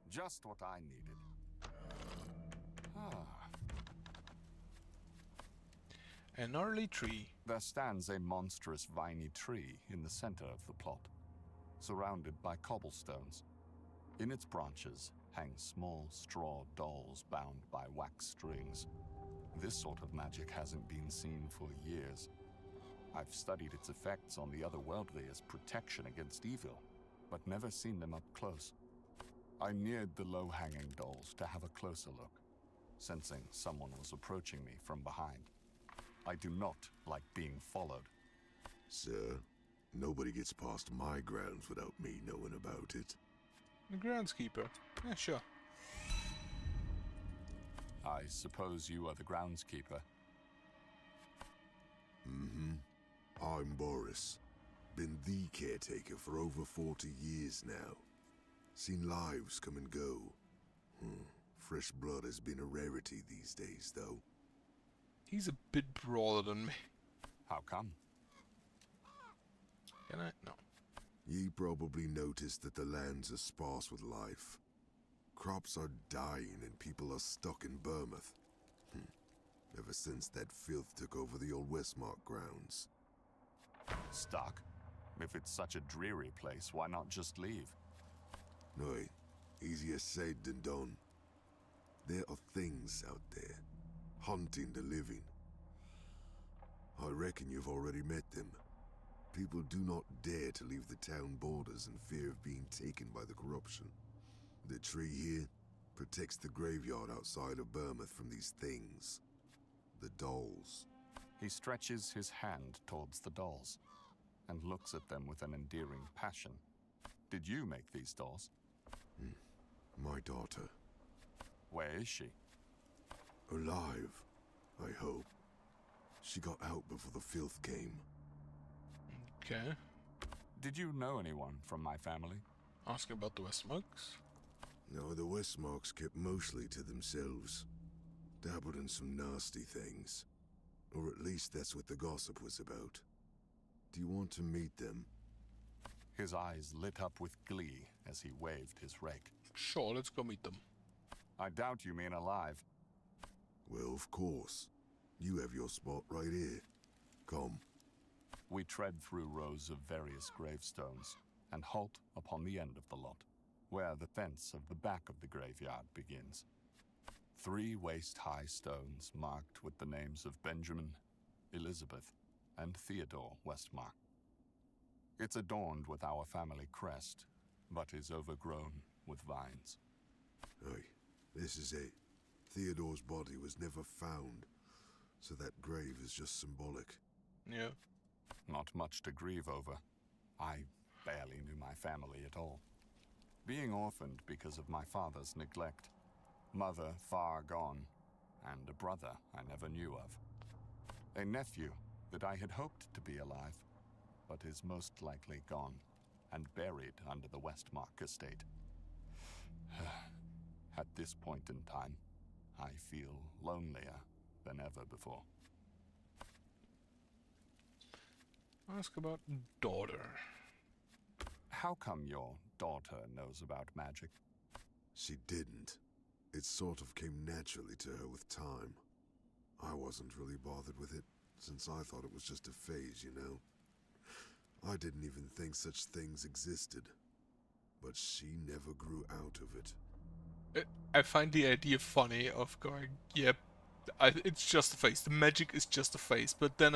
Just what I needed. A gnarly tree. There stands a monstrous viney tree in the center of the plot, surrounded by cobblestones. In its branches hang small straw dolls bound by wax strings. This sort of magic hasn't been seen for years. I've studied its effects on the otherworldly as protection against evil, but never seen them up close. I neared the low-hanging dolls to have a closer look, sensing someone was approaching me from behind. I do not like being followed. Sir, nobody gets past my grounds without me knowing about it. The groundskeeper. Yeah, sure. I suppose you are the groundskeeper. Mm-hmm. I'm Boris. Been the caretaker for over 40 years now. Seen lives come and go. Fresh blood has been a rarity these days, though. He's a bit broader than me. How come? Can I? No. Ye probably noticed that the lands are sparse with life. Crops are dying and people are stuck in Bournemouth. ever since that filth took over the old Westmark grounds. Stuck? If it's such a dreary place, why not just leave? No, easier said than done. There are things out there, hunting the living. I reckon you've already met them. People do not dare to leave the town borders in fear of being taken by the corruption. The tree here protects the graveyard outside of Bournemouth from these things. The dolls. He stretches his hand towards the dolls and looks at them with an endearing passion. Did you make these dolls? My daughter. Where is she? Alive, I hope. She got out before the filth came. Okay. Did you know anyone from my family? Asking about the Westmarks? No, the Westmarks kept mostly to themselves. Dabbled in some nasty things. Or at least that's what the gossip was about. Do you want to meet them? His eyes lit up with glee as he waved his rake. Sure, let's go meet them. I doubt you mean alive. Well, of course. You have your spot right here. Come. We tread through rows of various gravestones and halt upon the end of the lot, where the fence of the back of the graveyard begins. 3 waist-high stones marked with the names of Benjamin, Elizabeth, and Theodore Westmark. It's adorned with our family crest, but is overgrown with vines. Aye, this is it. Theodore's body was never found, so that grave is just symbolic. Yeah. Not much to grieve over. I barely knew my family at all. Being orphaned because of my father's neglect, mother far gone, and a brother I never knew of. A nephew that I had hoped to be alive, but is most likely gone and buried under the Westmark estate. At this point in time, I feel lonelier than ever before. Ask about daughter. How come your daughter knows about magic? She didn't. It sort of came naturally to her with time. I wasn't really bothered with it, since I thought it was just a phase, you know? I didn't even think such things existed. But she never grew out of it. I find the idea funny of going, yep, it's just a phase. The magic is just a phase. But then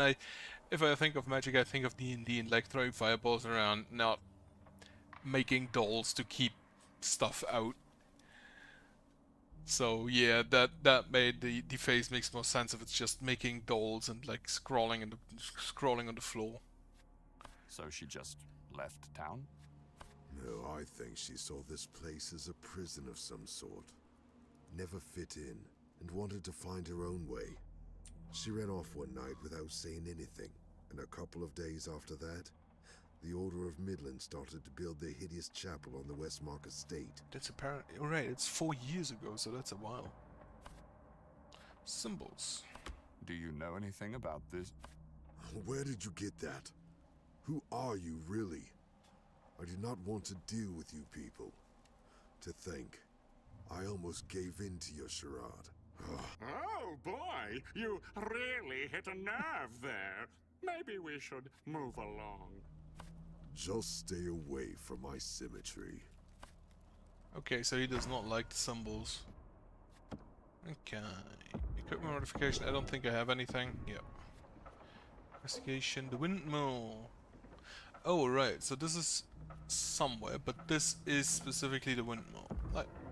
if I think of magic, I think of D&D and like throwing fireballs around, not making dolls to keep stuff out. So yeah, that made the phase makes more sense if it's just making dolls and like scrolling on the floor. So she just left town? No, I think she saw this place as a prison of some sort. Never fit in, and wanted to find her own way. She ran off one night without saying anything, and a couple of days after that, the Order of Midland started to build their hideous chapel on the Westmark estate. That's apparently right. It's 4 years ago, so that's a while. Symbols. Do you know anything about this? Where did you get that? Who are you, really? I did not want to deal with you people. To think, I almost gave in to your charade. Oh boy, you really hit a nerve there. Maybe we should move along. Just stay away from my symmetry. Okay, so he does not like the symbols. Okay. Equipment modification. I don't think I have anything. Yep. Investigation. The windmill. Oh, right. So this is somewhere, but this is specifically the windmill.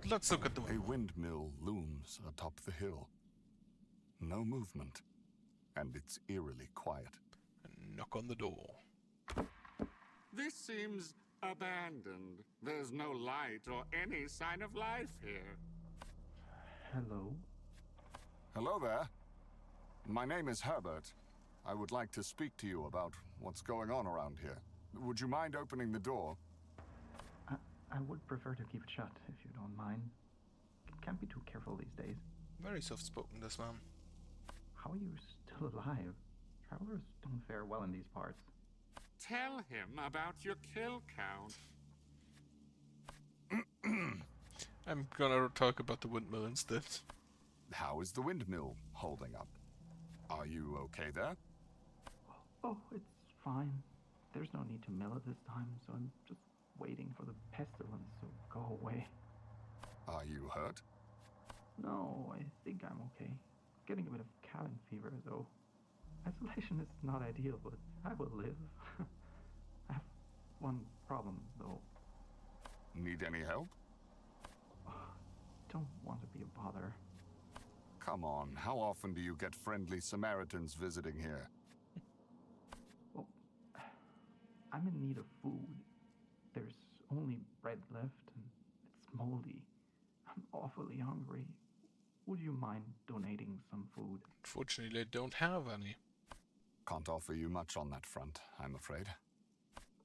Let's look at the A windmill. windmill looms atop the hill. No movement, and it's eerily quiet. And knock on the door. This seems abandoned. There's no light or any sign of life here. Hello? Hello there. My name is Herbert. I would like to speak to you about what's going on around here. Would you mind opening the door? I would prefer to keep it shut, if you don't mind. Can't be too careful these days. Very soft-spoken, this man. How are you still alive? Travelers don't fare well in these parts. Tell him about your kill count. I'm gonna talk about the windmill instead. How is the windmill holding up? Are you okay there? Oh, it's fine. There's no need to mill it this time, so I'm just waiting for the pestilence to go away. Are you hurt? No, I think I'm okay. Getting a bit of cabin fever, though. Isolation is not ideal, but I will live. I have one problem, though. Need any help? Don't want to be a bother. Come on, how often do you get friendly Samaritans visiting here? Well, I'm in need of food. There's only bread left, and it's moldy. I'm awfully hungry. Would you mind donating some food? Unfortunately, I don't have any. Can't offer you much on that front, I'm afraid.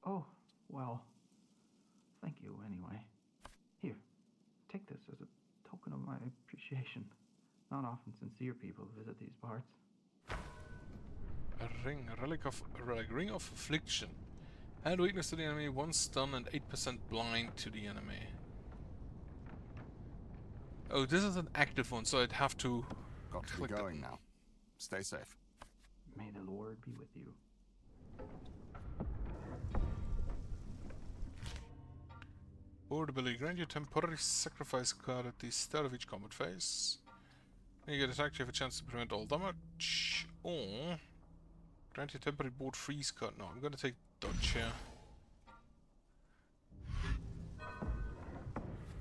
Oh, well, thank you anyway. Here, take this as a token of my appreciation. Not often sincere people visit these parts. A ring of affliction. Add weakness to the enemy, 1 stun and 8% blind to the enemy. Oh, this is an active one, so I'd have to Got to be click going it. now. Stay safe. May the Lord be with you. Board ability, grant you temporary sacrifice card at the start of each combat phase. When you get attacked, you have a chance to prevent all damage. Or grant you temporary board freeze card. No, I'm gonna take dodge here.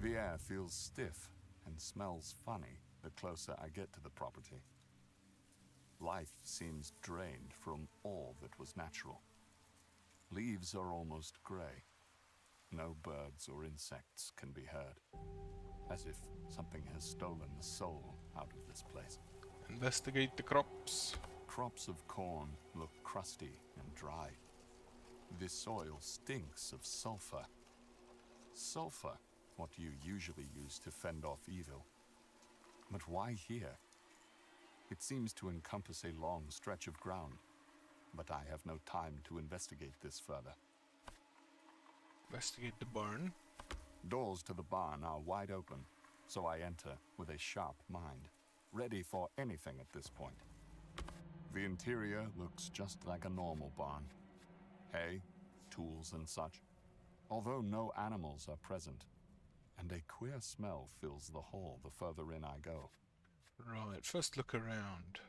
The air feels stiff and smells funny the closer I get to the property. Life seems drained from all that was natural. Leaves are almost grey. No birds or insects can be heard. As if something has stolen the soul out of this place. Investigate the crops. Crops of corn look crusty and dry. This soil stinks of sulfur. Sulfur, what you usually use to fend off evil. But why here? It seems to encompass a long stretch of ground, but I have no time to investigate this further. Investigate the barn. Doors to the barn are wide open, so I enter with a sharp mind, ready for anything at this point. The interior looks just like a normal barn. Hay, tools and such, although no animals are present, and a queer smell fills the hall the further in I go. Right, first look around.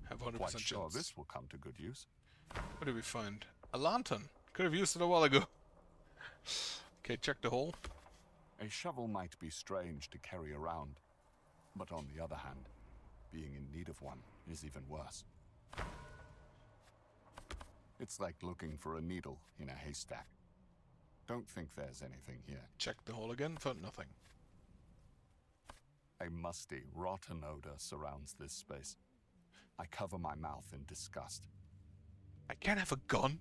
Have 100% Quite sure chance. this will come to good use. What did we find? A lantern. Could have used it a while ago. Okay, check the hole. A shovel might be strange to carry around, but on the other hand, being in need of one is even worse. It's like looking for a needle in a haystack. Don't think there's anything here. Check the hole again. Found nothing. A musty, rotten odor surrounds this space. I cover my mouth in disgust. I can't have a gun.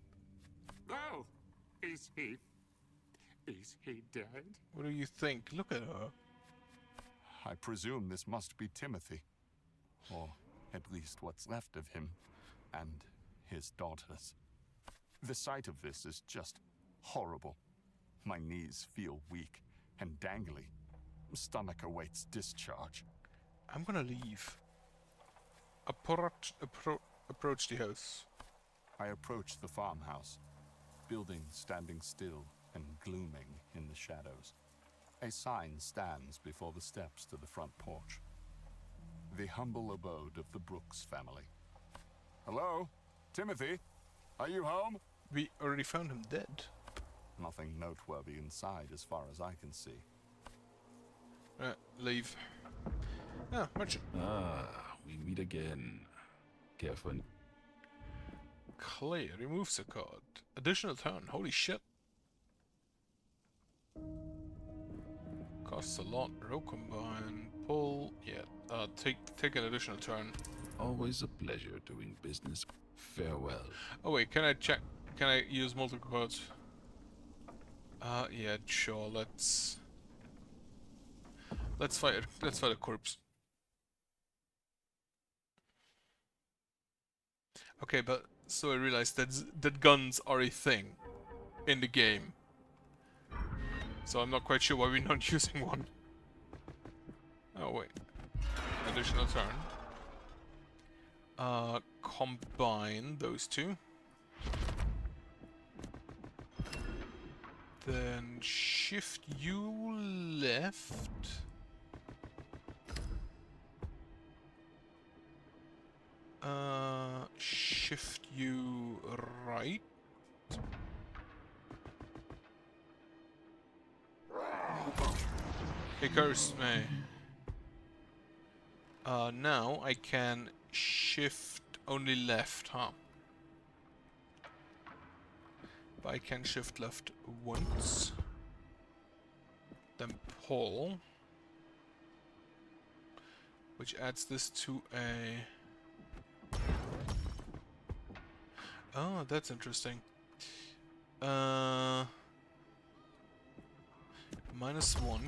Oh, is he dead? What do you think? Look at her. I presume this must be Timothy, or at least what's left of him, and his daughters. The sight of this is just horrible. My knees feel weak and dangly. Stomach awaits discharge. I'm gonna leave. Approach the house. I approach the farmhouse, building standing still and glooming in the shadows. A sign stands before the steps to the front porch. The humble abode of the Brooks family. Hello? Timothy? Are you home? We already found him dead. Nothing noteworthy inside as far as I can see. Leave. Ah, merchant. We meet again. Careful. Clay removes a card. Additional turn. Holy shit. Costs a lot. Row combine. Pull. Yeah. Take an additional turn. Always a pleasure doing business. Farewell. Oh wait, can I check? Can I use multiple cards? Yeah, sure. Let's fight it. Let's fight a corpse. Okay, but so I realized that guns are a thing in the game. So I'm not quite sure why we're not using one. Oh wait, I additional turn. Combine those two. Then shift you left. Shift you right. He cursed me. Now I can shift only left, huh? But I can shift left once. Then pull. Which adds this to a... Oh, that's interesting. -1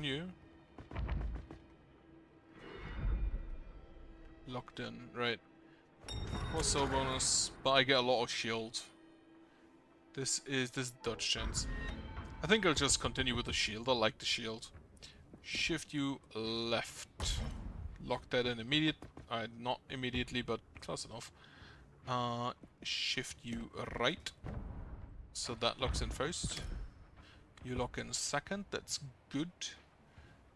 you. Locked in, right. Also bonus, but I get a lot of shield. This dodge chance. I think I'll just continue with the shield. I like the shield. Shift you left. Lock that in immediate. Not immediately, but close enough. Shift you right. So that locks in first. You lock in second. That's good.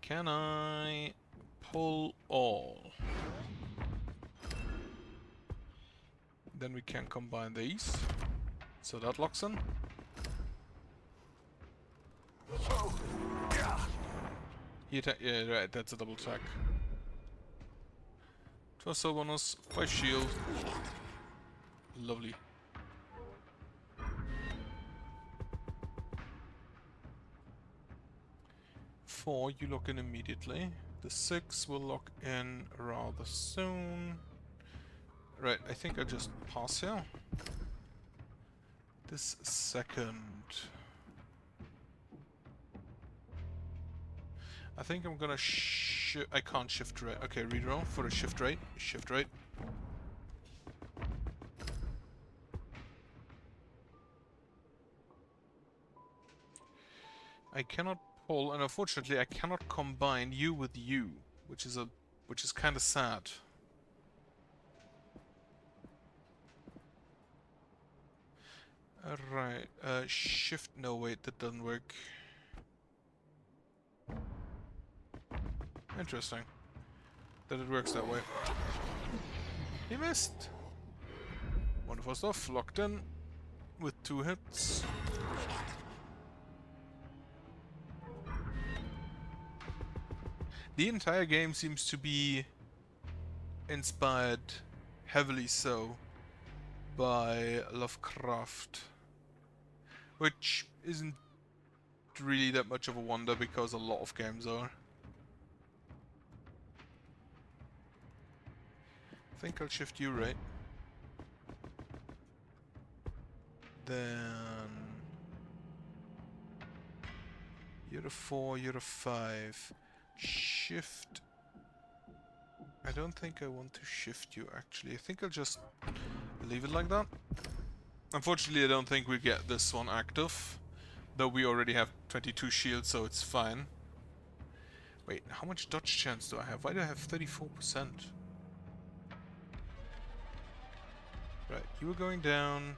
Can I pull all? Then we can combine these. So that locks in. Yeah, right, that's a double attack. Torso bonus, 5 shield. Lovely. Four, you lock in immediately. The 6 will lock in rather soon. Right, I think I just pass here. This second. I think I'm gonna I can't shift right. Okay, redraw for a shift right. Shift right. I cannot pull, and unfortunately I cannot combine you with you, which is kind of sad. Alright, shift, no wait, that doesn't work. Interesting. That it works that way. He missed! Wonderful stuff, locked in with 2 hits. The entire game seems to be inspired, heavily so, by Lovecraft. Which isn't really that much of a wonder because a lot of games are. I think I'll shift you right. Then... You're a 4, you're a 5. Shift... I don't think I want to shift you actually. I think I'll just leave it like that. Unfortunately, I don't think we get this one active. Though we already have 22 shields, so it's fine. Wait, how much dodge chance do I have? Why do I have 34%? Right, you were going down.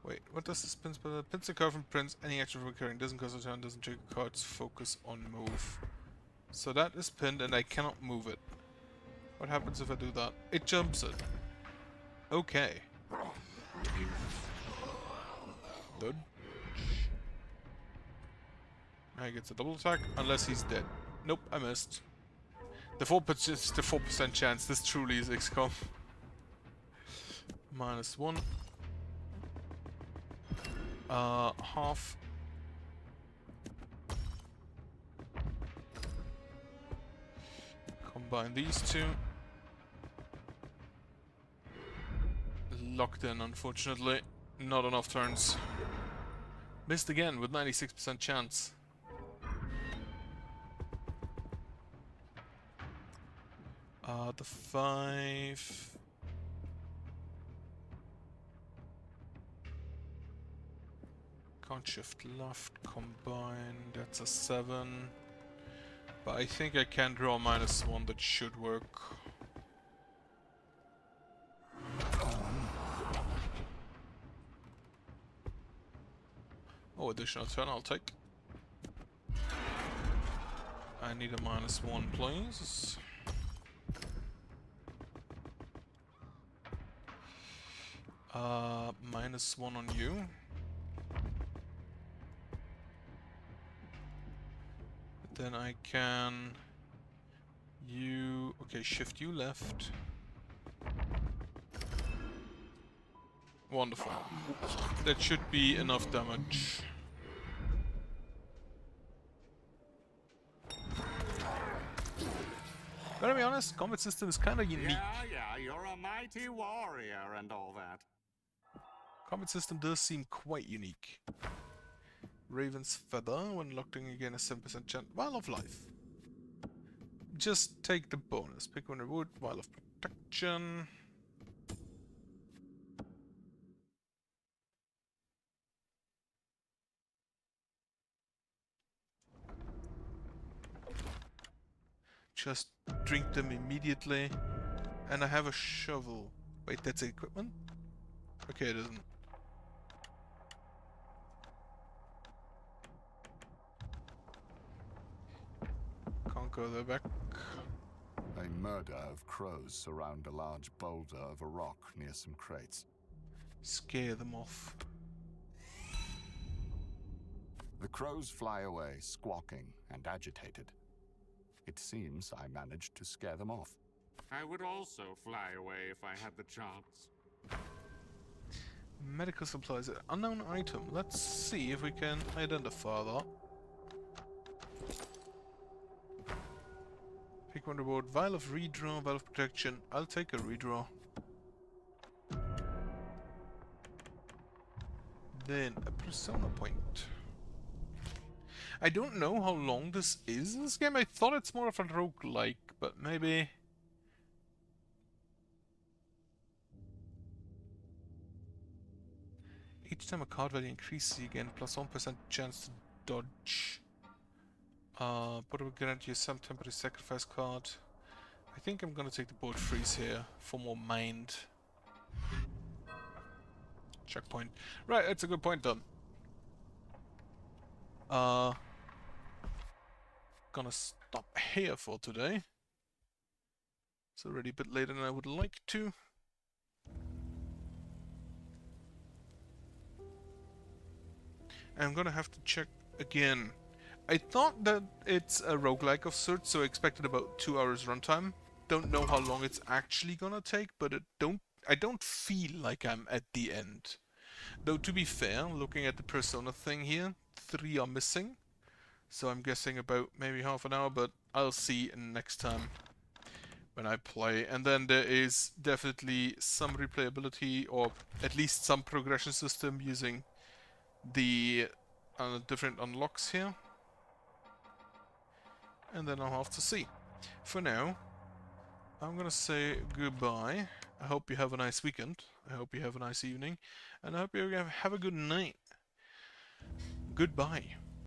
Wait, what does this pin spell? Pins a card from prints, any action recurring, doesn't cost a turn, doesn't trigger cards, focus on move. So that is pinned and I cannot move it. What happens if I do that? It jumps it. Okay. Dodge. Now he gets a double attack, unless he's dead. Nope, I missed. The 4% chance, this truly is XCOM. -1. Half. Combine these two. Locked in, unfortunately. Not enough turns. Missed again with 96% chance. The 5... Can't shift left, combine, that's a 7. But I think I can draw -1, that should work. Oh, additional turn, I'll take. I need a -1, please. -1 on you. But then I can... Okay, shift you left. Wonderful. That should be enough damage. Gotta be honest, combat system is kinda unique. Yeah, you're a mighty warrior and all that. Combat system does seem quite unique. Raven's Feather, when locked in again, a 7% chance. Vial of Life. Just take the bonus. Pick one reward, Vial of Protection. Just drink them immediately. And I have a shovel. Wait, that's equipment? Okay, it isn't. Can't go there back. A murder of crows surround a large boulder of a rock near some crates. Scare them off. The crows fly away, squawking and agitated. It seems I managed to scare them off. I would also fly away if I had the chance. Medical supplies, unknown item. Let's see if we can identify that. Pick one reward. Vial of redraw, Vial of protection. I'll take a redraw. Then a persona point. I don't know how long this is in this game. I thought it's more of a roguelike, but maybe... Each time a card value increases, you gain +1% chance to dodge. But it will grant you some temporary sacrifice card. I think I'm gonna take the board freeze here for more mind. Checkpoint. Right, that's a good point done. Gonna stop here for today. It's already a bit later than I would like to. I'm gonna have to check again. I thought that it's a roguelike of sorts, so I expected about 2 hours runtime. Don't know how long it's actually gonna take, but I don't feel like I'm at the end. Though to be fair, looking at the persona thing here, 3 are missing. So I'm guessing about maybe half an hour, but I'll see next time when I play. And then there is definitely some replayability, or at least some progression system using the different unlocks here. And then I'll have to see. For now, I'm gonna say goodbye. I hope you have a nice weekend. I hope you have a nice evening. And I hope you have a good night. Goodbye.